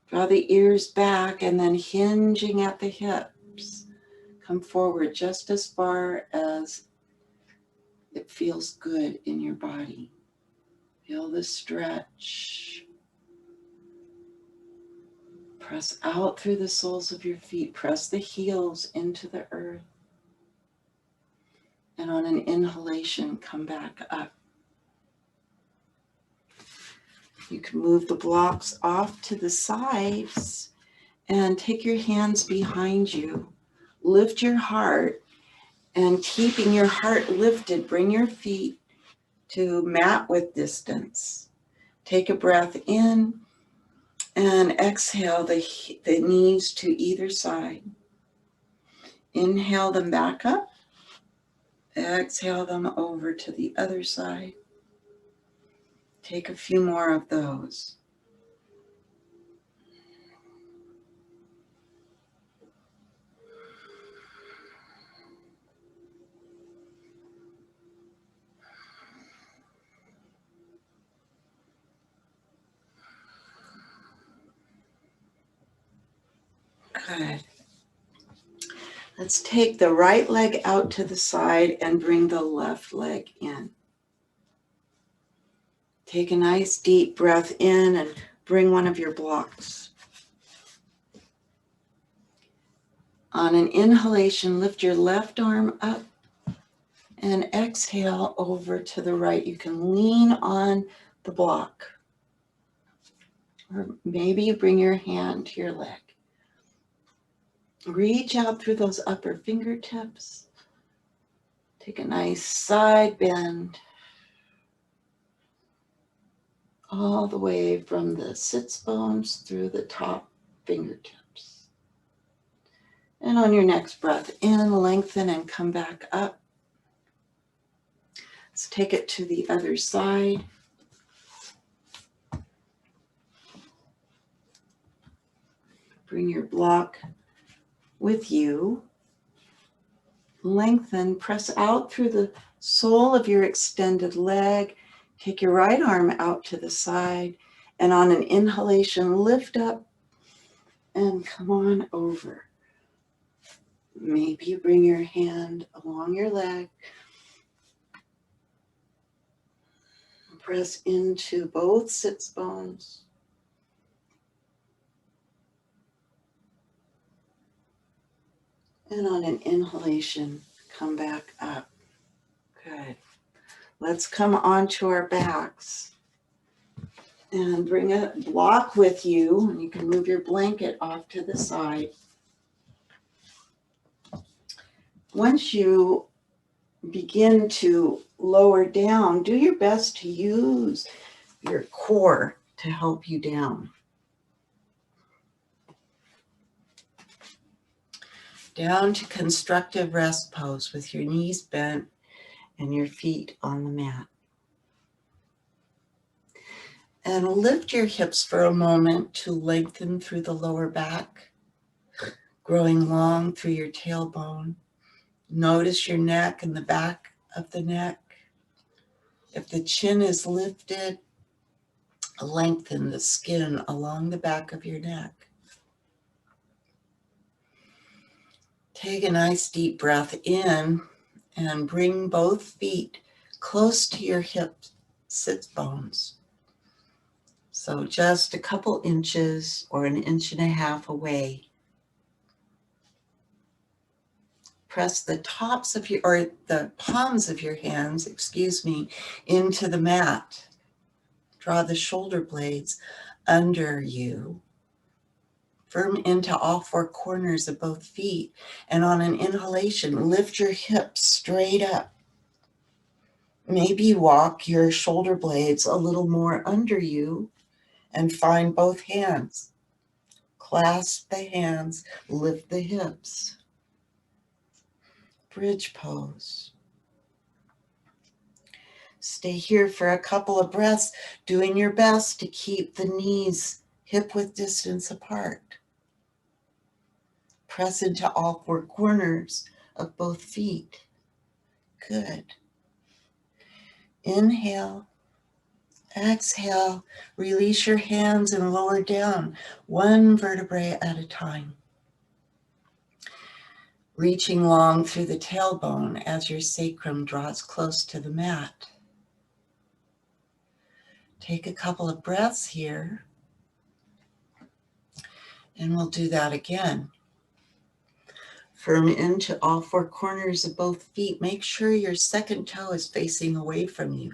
Draw the ears back, and then hinging at the hips. Come forward just as far as it feels good in your body. Feel the stretch. Press out through the soles of your feet. Press the heels into the earth. And on an inhalation, come back up. You can move the blocks off to the sides and take your hands behind you. Lift your heart, and keeping your heart lifted, bring your feet to mat width distance. Take a breath in and exhale the knees to either side. Inhale them back up. Exhale them over to the other side. Take a few more of those. Good. Let's take the right leg out to the side and bring the left leg in. Take a nice deep breath in and bring one of your blocks. On an inhalation, lift your left arm up and exhale over to the right. You can lean on the block. Or maybe you bring your hand to your leg. Reach out through those upper fingertips. Take a nice side bend all the way from the sits bones through the top fingertips. And on your next breath in, lengthen and come back up. Let's take it to the other side. Bring your block with you. Lengthen, press out through the sole of your extended leg. Take your right arm out to the side, and on an inhalation, lift up and come on over. Maybe you bring your hand along your leg. Press into both sits bones. And on an inhalation, come back up. Good. Let's come onto our backs and bring a block with you. And you can move your blanket off to the side. Once you begin to lower down, do your best to use your core to help you down. Down to constructive rest pose with your knees bent and your feet on the mat. And lift your hips for a moment to lengthen through the lower back, growing long through your tailbone. Notice your neck and the back of the neck. If the chin is lifted, lengthen the skin along the back of your neck. Take a nice deep breath in and bring both feet close to your hip sit bones. So just a couple inches or an inch and a half away. Press the tops of the palms of your hands, into the mat. Draw the shoulder blades under you. Firm into all four corners of both feet. And on an inhalation, lift your hips straight up. Maybe walk your shoulder blades a little more under you and find both hands. Clasp the hands, lift the hips. Bridge pose. Stay here for a couple of breaths, doing your best to keep the knees hip width distance apart. Press into all four corners of both feet. Good. Inhale. Exhale. Release your hands and lower down, one vertebrae at a time. Reaching long through the tailbone as your sacrum draws close to the mat. Take a couple of breaths here. And we'll do that again. Firm into all four corners of both feet. Make sure your second toe is facing away from you.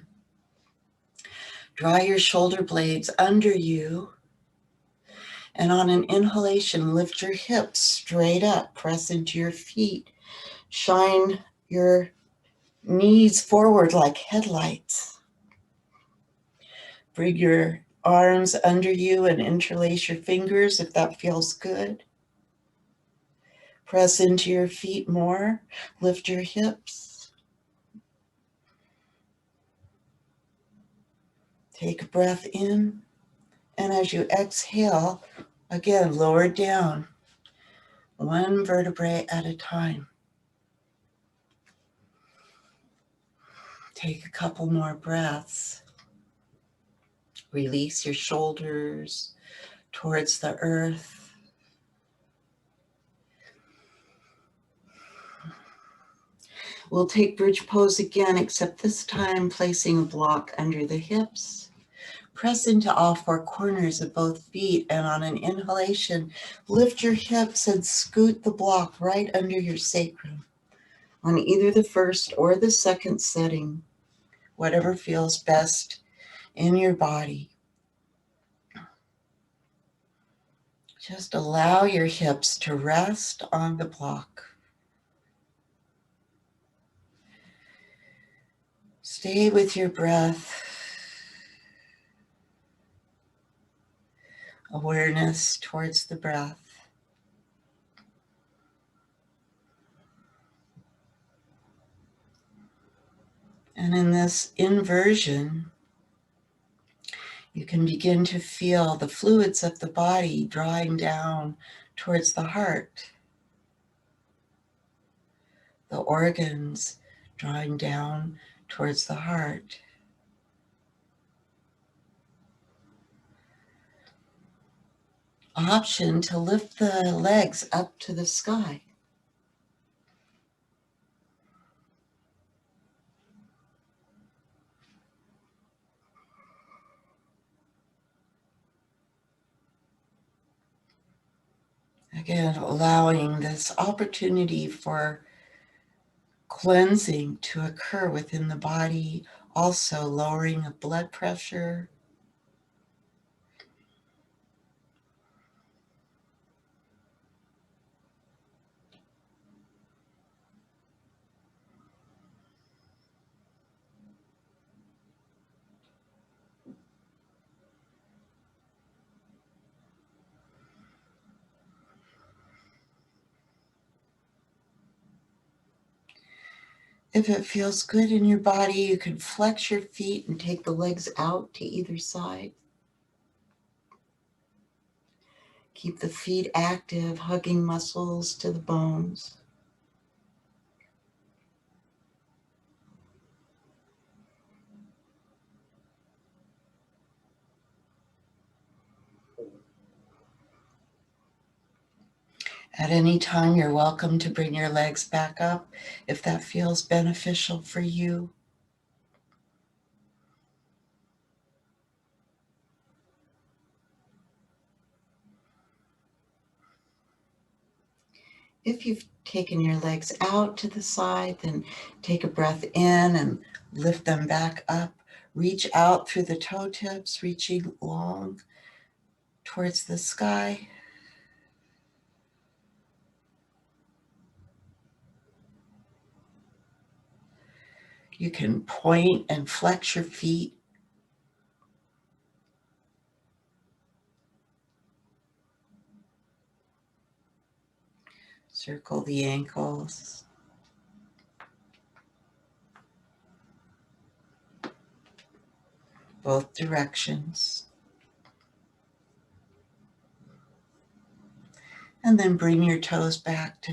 Draw your shoulder blades under you. And on an inhalation, lift your hips straight up. Press into your feet. Shine your knees forward like headlights. Bring your arms under you and interlace your fingers if that feels good. Press into your feet more. Lift your hips. Take a breath in. And as you exhale, again, lower down, one vertebrae at a time. Take a couple more breaths. Release your shoulders towards the earth. We'll take bridge pose again, except this time placing a block under the hips. Press into all four corners of both feet, and on an inhalation, lift your hips and scoot the block right under your sacrum on either the first or the second setting, whatever feels best in your body. Just allow your hips to rest on the block. Stay with your breath. Awareness towards the breath. And in this inversion, you can begin to feel the fluids of the body drawing down towards the heart, the organs drawing down towards the heart. Option to lift the legs up to the sky. Again, allowing this opportunity for cleansing to occur within the body, also lowering of blood pressure. If it feels good in your body, you can flex your feet and take the legs out to either side. Keep the feet active, hugging muscles to the bones. At any time, you're welcome to bring your legs back up if that feels beneficial for you. If you've taken your legs out to the side, then take a breath in and lift them back up. Reach out through the toe tips, reaching long towards the sky. You can point and flex your feet. Circle the ankles. Both directions. And then bring your toes back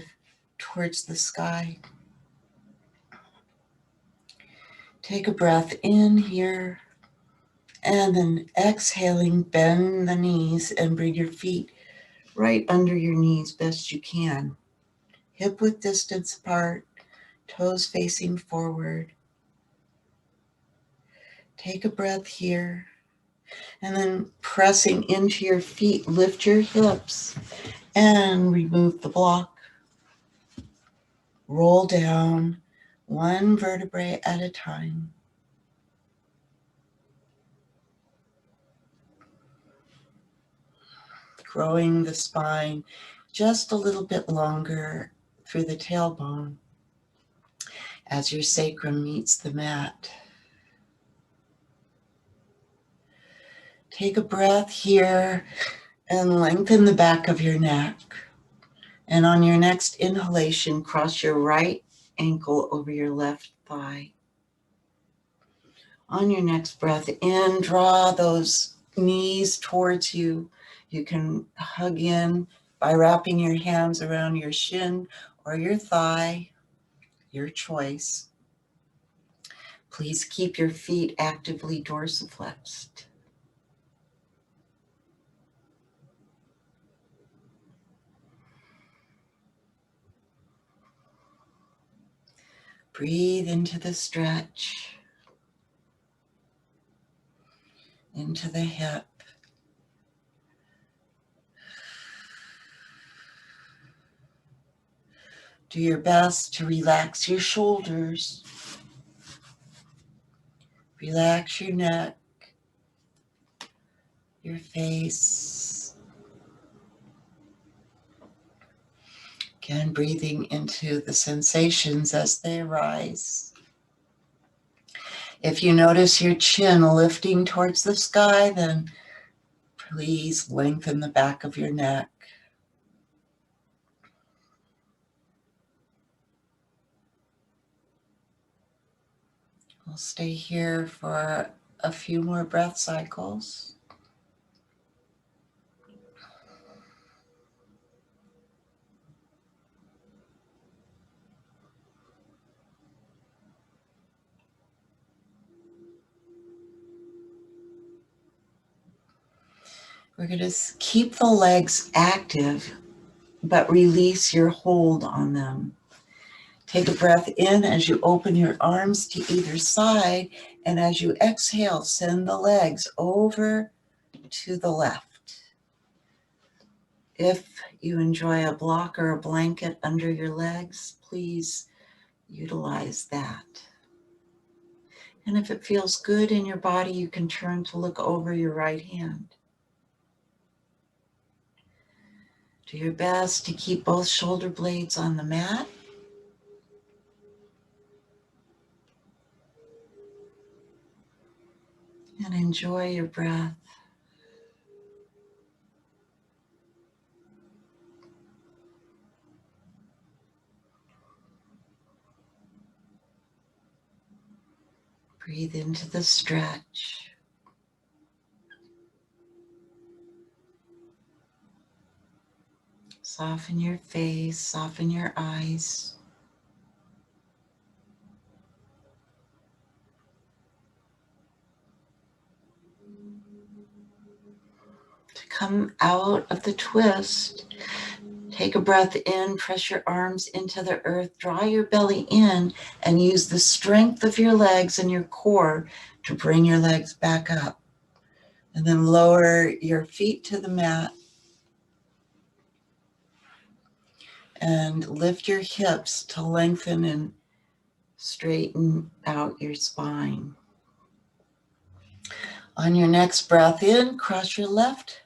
towards the sky. Take a breath in here. And then exhaling, bend the knees and bring your feet right under your knees best you can. Hip width distance apart, toes facing forward. Take a breath here. And then pressing into your feet, lift your hips and remove the block. Roll down one vertebrae at a time. Growing the spine just a little bit longer through the tailbone as your sacrum meets the mat. Take a breath here and lengthen the back of your neck. And on your next inhalation, cross your right ankle over your left thigh. On your next breath in, draw those knees towards you. You can hug in by wrapping your hands around your shin or your thigh, your choice. Please keep your feet actively dorsiflexed. Breathe into the stretch, into the hip. Do your best to relax your shoulders. Relax your neck, your face. Again, breathing into the sensations as they arise. If you notice your chin lifting towards the sky, then please lengthen the back of your neck. We'll stay here for a few more breath cycles. We're going to keep the legs active, but release your hold on them. Take a breath in as you open your arms to either side, and as you exhale, send the legs over to the left. If you enjoy a block or a blanket under your legs, please utilize that. And if it feels good in your body, you can turn to look over your right hand. Do your best to keep both shoulder blades on the mat. And enjoy your breath. Breathe into the stretch. Soften your face, soften your eyes. To come out of the twist, take a breath in, press your arms into the earth, draw your belly in, and use the strength of your legs and your core to bring your legs back up. And then lower your feet to the mat and lift your hips to lengthen and straighten out your spine. On your next breath in, cross your left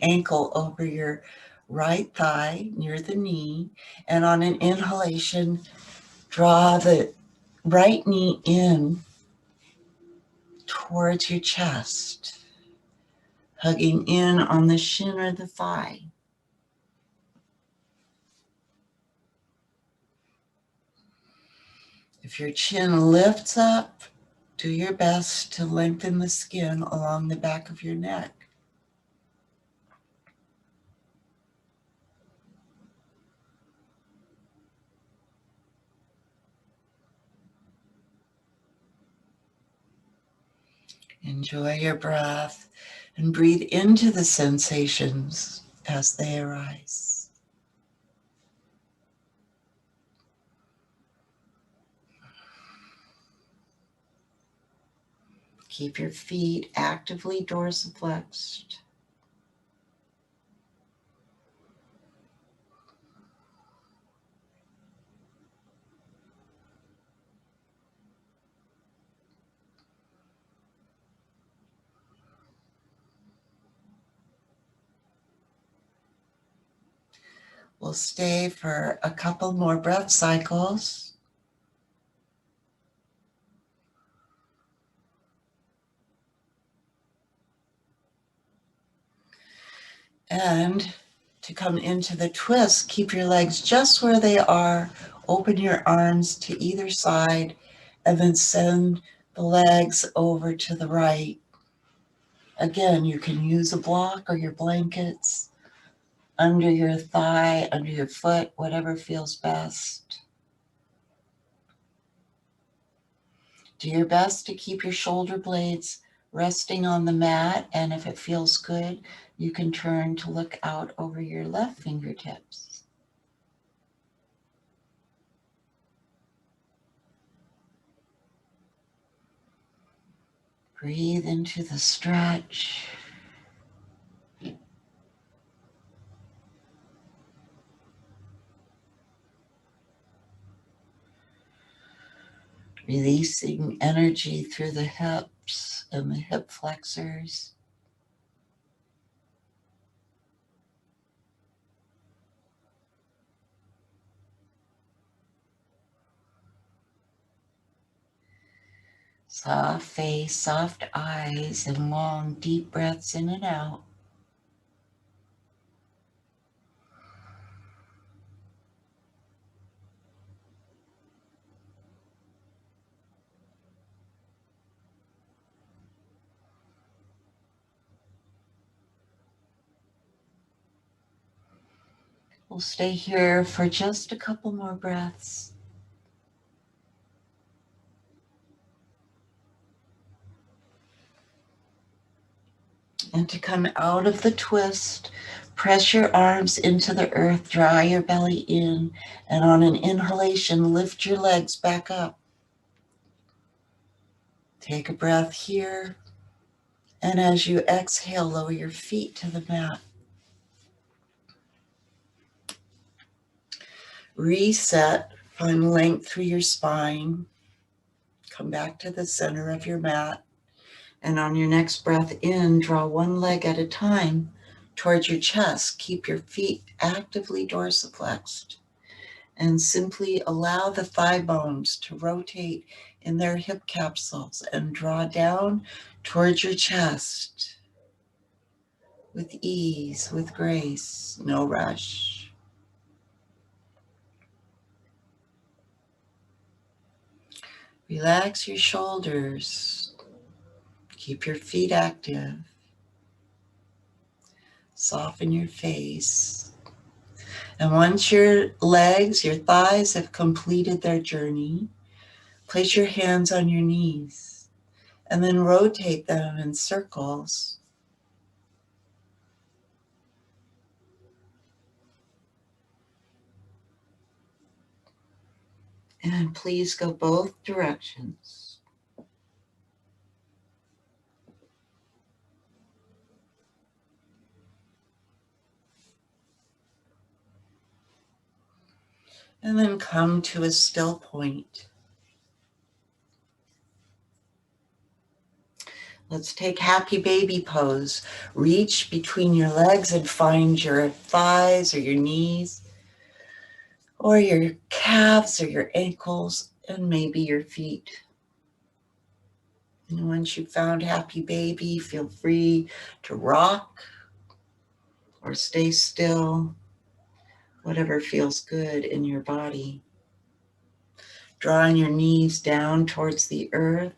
ankle over your right thigh near the knee. And on an inhalation, draw the right knee in towards your chest, hugging in on the shin or the thigh. If your chin lifts up, do your best to lengthen the skin along the back of your neck. Enjoy your breath and breathe into the sensations as they arise. Keep your feet actively dorsiflexed. We'll stay for a couple more breath cycles. And to come into the twist, keep your legs just where they are. Open your arms to either side and then send the legs over to the right. Again, you can use a block or your blankets under your thigh, under your foot, whatever feels best. Do your best to keep your shoulder blades resting on the mat, and if it feels good, you can turn to look out over your left fingertips. Breathe into the stretch. Releasing energy through the hips and the hip flexors. Soft face, soft eyes, and long, deep breaths in and out. We'll stay here for just a couple more breaths. And to come out of the twist, press your arms into the earth, draw your belly in, and on an inhalation, lift your legs back up. Take a breath here, and as you exhale, lower your feet to the mat. Reset, find length through your spine. Come back to the center of your mat. And on your next breath in, draw one leg at a time towards your chest. Keep your feet actively dorsiflexed. And simply allow the thigh bones to rotate in their hip capsules and draw down towards your chest with ease, with grace, no rush. Relax your shoulders. Keep your feet active. Soften your face. And once your legs, your thighs have completed their journey, place your hands on your knees and then rotate them in circles. And please go both directions. And then come to a still point. Let's take happy baby pose. Reach between your legs and find your thighs or your knees or your calves or your ankles and maybe your feet. And once you've found happy baby, feel free to rock or stay still, whatever feels good in your body. Drawing your knees down towards the earth.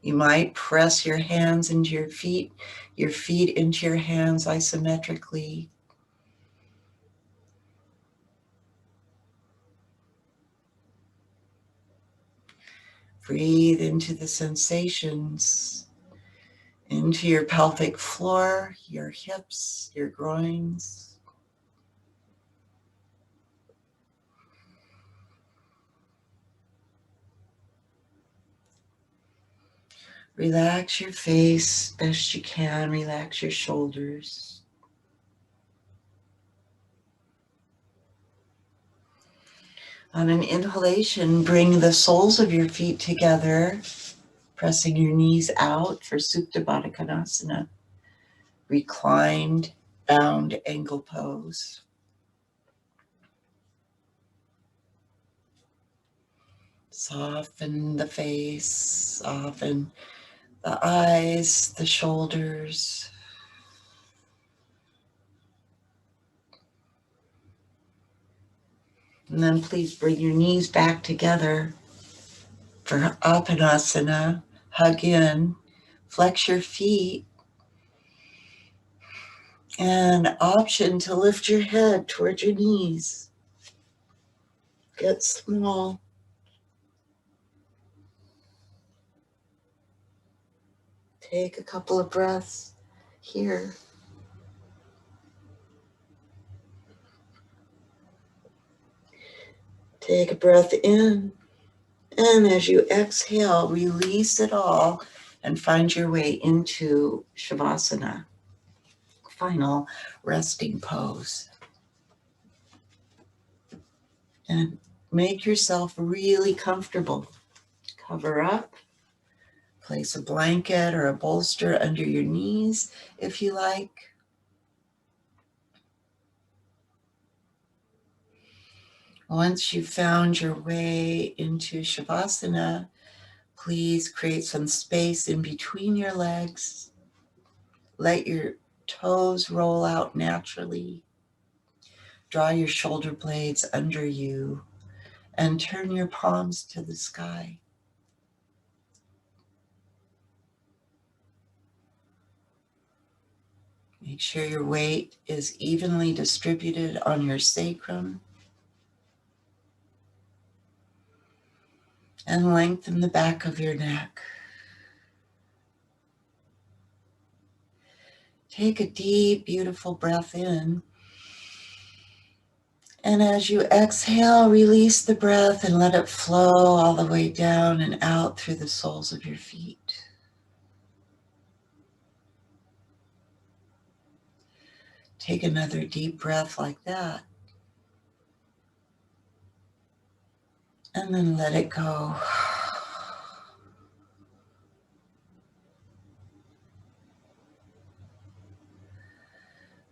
You might press your hands into your feet into your hands isometrically. Breathe into the sensations, into your pelvic floor, your hips, your groins. Relax your face best you can. Relax your shoulders. On an inhalation, bring the soles of your feet together, pressing your knees out for Supta Baddha Konasana, reclined, bound angle pose. Soften the face, soften the eyes, the shoulders. And then please bring your knees back together for Apanasana. Hug in, flex your feet, and option to lift your head towards your knees. Get small. Take a couple of breaths here. Take a breath in, and as you exhale, release it all and find your way into Shavasana, final resting pose. And make yourself really comfortable. Cover up, place a blanket or a bolster under your knees if you like. Once you've found your way into Shavasana, please create some space in between your legs. Let your toes roll out naturally. Draw your shoulder blades under you and turn your palms to the sky. Make sure your weight is evenly distributed on your sacrum. And lengthen the back of your neck. Take a deep, beautiful breath in. And as you exhale, release the breath and let it flow all the way down and out through the soles of your feet. Take another deep breath like that. And then let it go.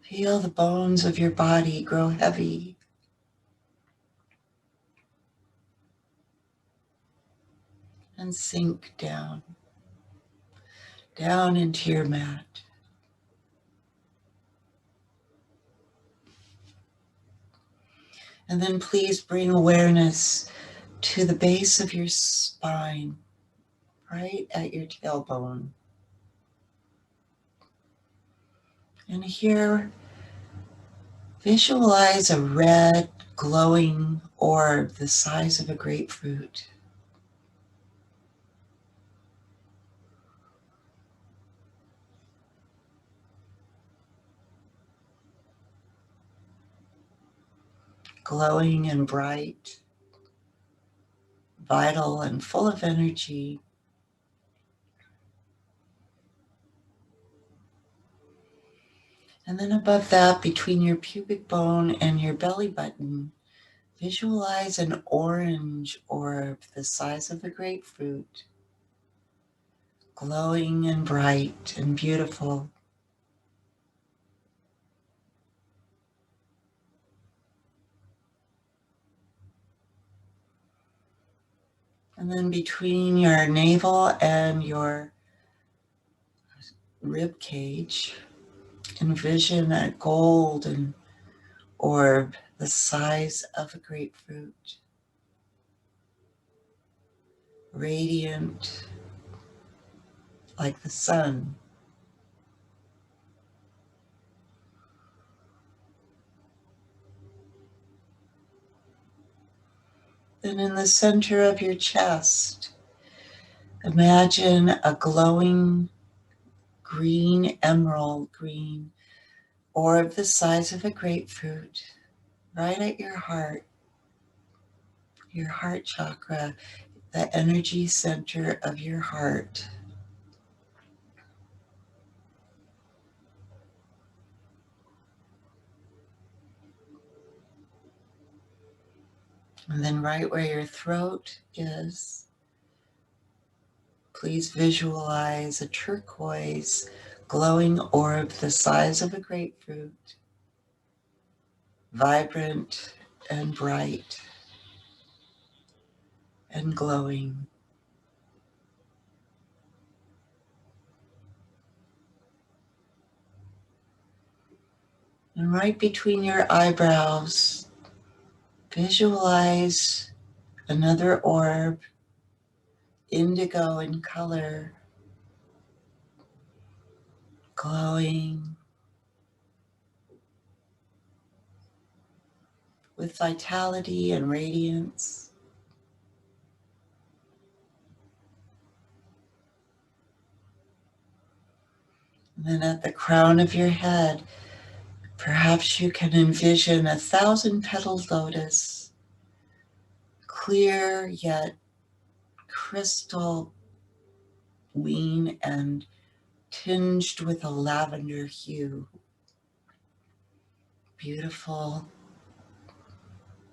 Feel the bones of your body grow heavy. And sink down into your mat. And then please bring awareness to the base of your spine, right at your tailbone. And here, visualize a red, glowing orb the size of a grapefruit. Glowing and bright, vital and full of energy. And then above that, between your pubic bone and your belly button, visualize an orange orb the size of a grapefruit, glowing and bright and beautiful. And then between your navel and your rib cage, envision a golden orb the size of a grapefruit, radiant like the sun. Then in the center of your chest, imagine a glowing green, emerald green orb the size of a grapefruit, right at your heart chakra, the energy center of your heart. And then right where your throat is, please visualize a turquoise glowing orb the size of a grapefruit, vibrant and bright and glowing. And right between your eyebrows, visualize another orb, indigo in color, glowing with vitality and radiance. And then at the crown of your head, perhaps you can envision 1,000-petaled lotus, clear yet crystalline and tinged with a lavender hue. Beautiful,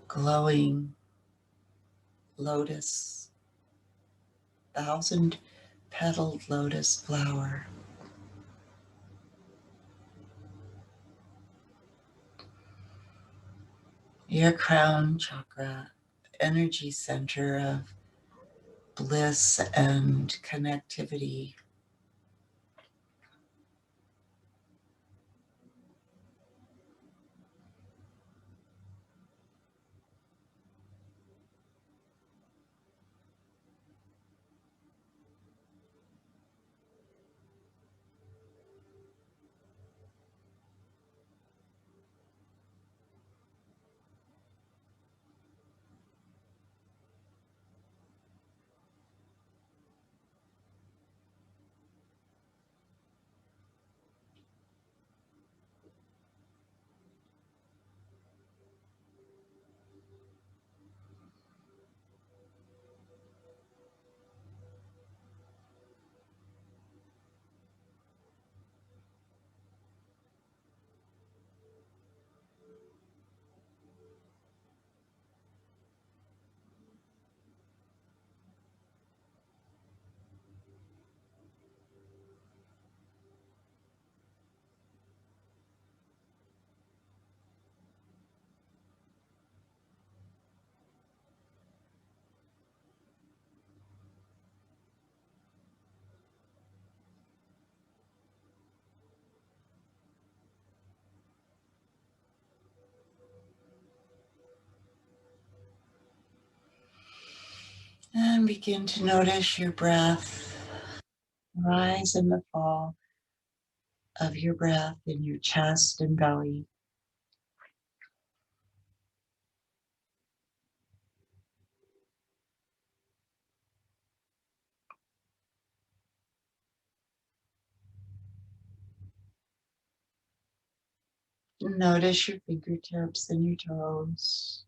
glowing lotus, 1,000-petaled lotus flower. Your crown chakra, energy center of bliss and connectivity. And begin to notice your breath, rise and the fall of your breath in your chest and belly. Notice your fingertips and your toes.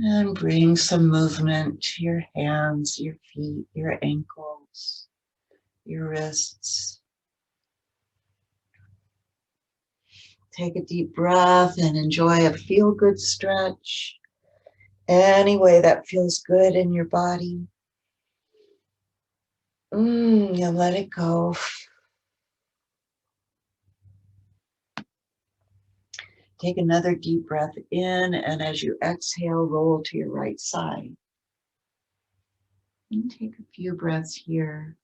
And bring some movement to your hands, your feet, your ankles, your wrists. Take a deep breath and enjoy a feel-good stretch. Any way that feels good in your body. And let it go. Take another deep breath in, and as you exhale, roll to your right side. And take a few breaths here.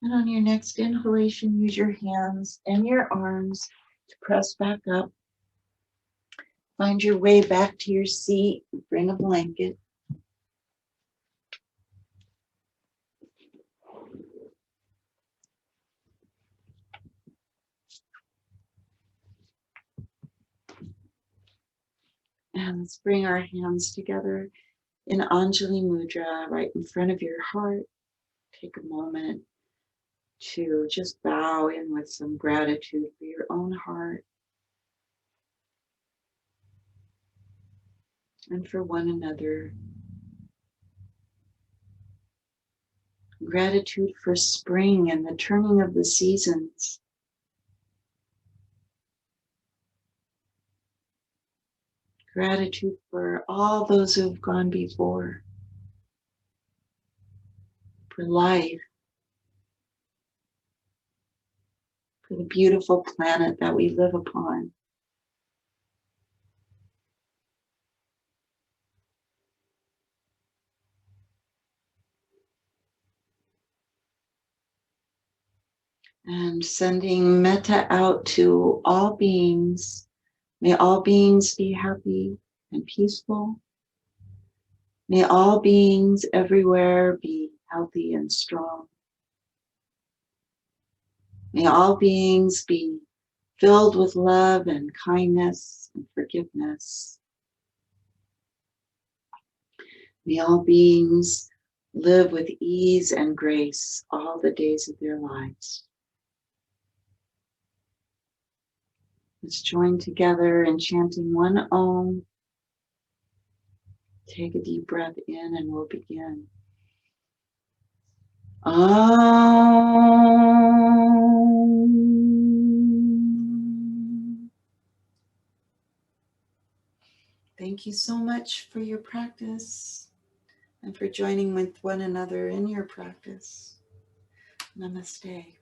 And on your next inhalation, use your hands and your arms to press back up. Find your way back to your seat. Bring a blanket. And let's bring our hands together in Anjali Mudra right in front of your heart. Take a moment to just bow in with some gratitude for your own heart. and for one another. Gratitude for spring and the turning of the seasons. Gratitude for all those who have gone before, for life, for the beautiful planet that we live upon. And sending metta out to all beings. May all beings be happy and peaceful. May all beings everywhere be healthy and strong. May all beings be filled with love and kindness and forgiveness. May all beings live with ease and grace all the days of their lives. Let's join together in chanting one Om. Take a deep breath in and we'll begin. Om. Thank you so much for your practice and for joining with one another in your practice. Namaste.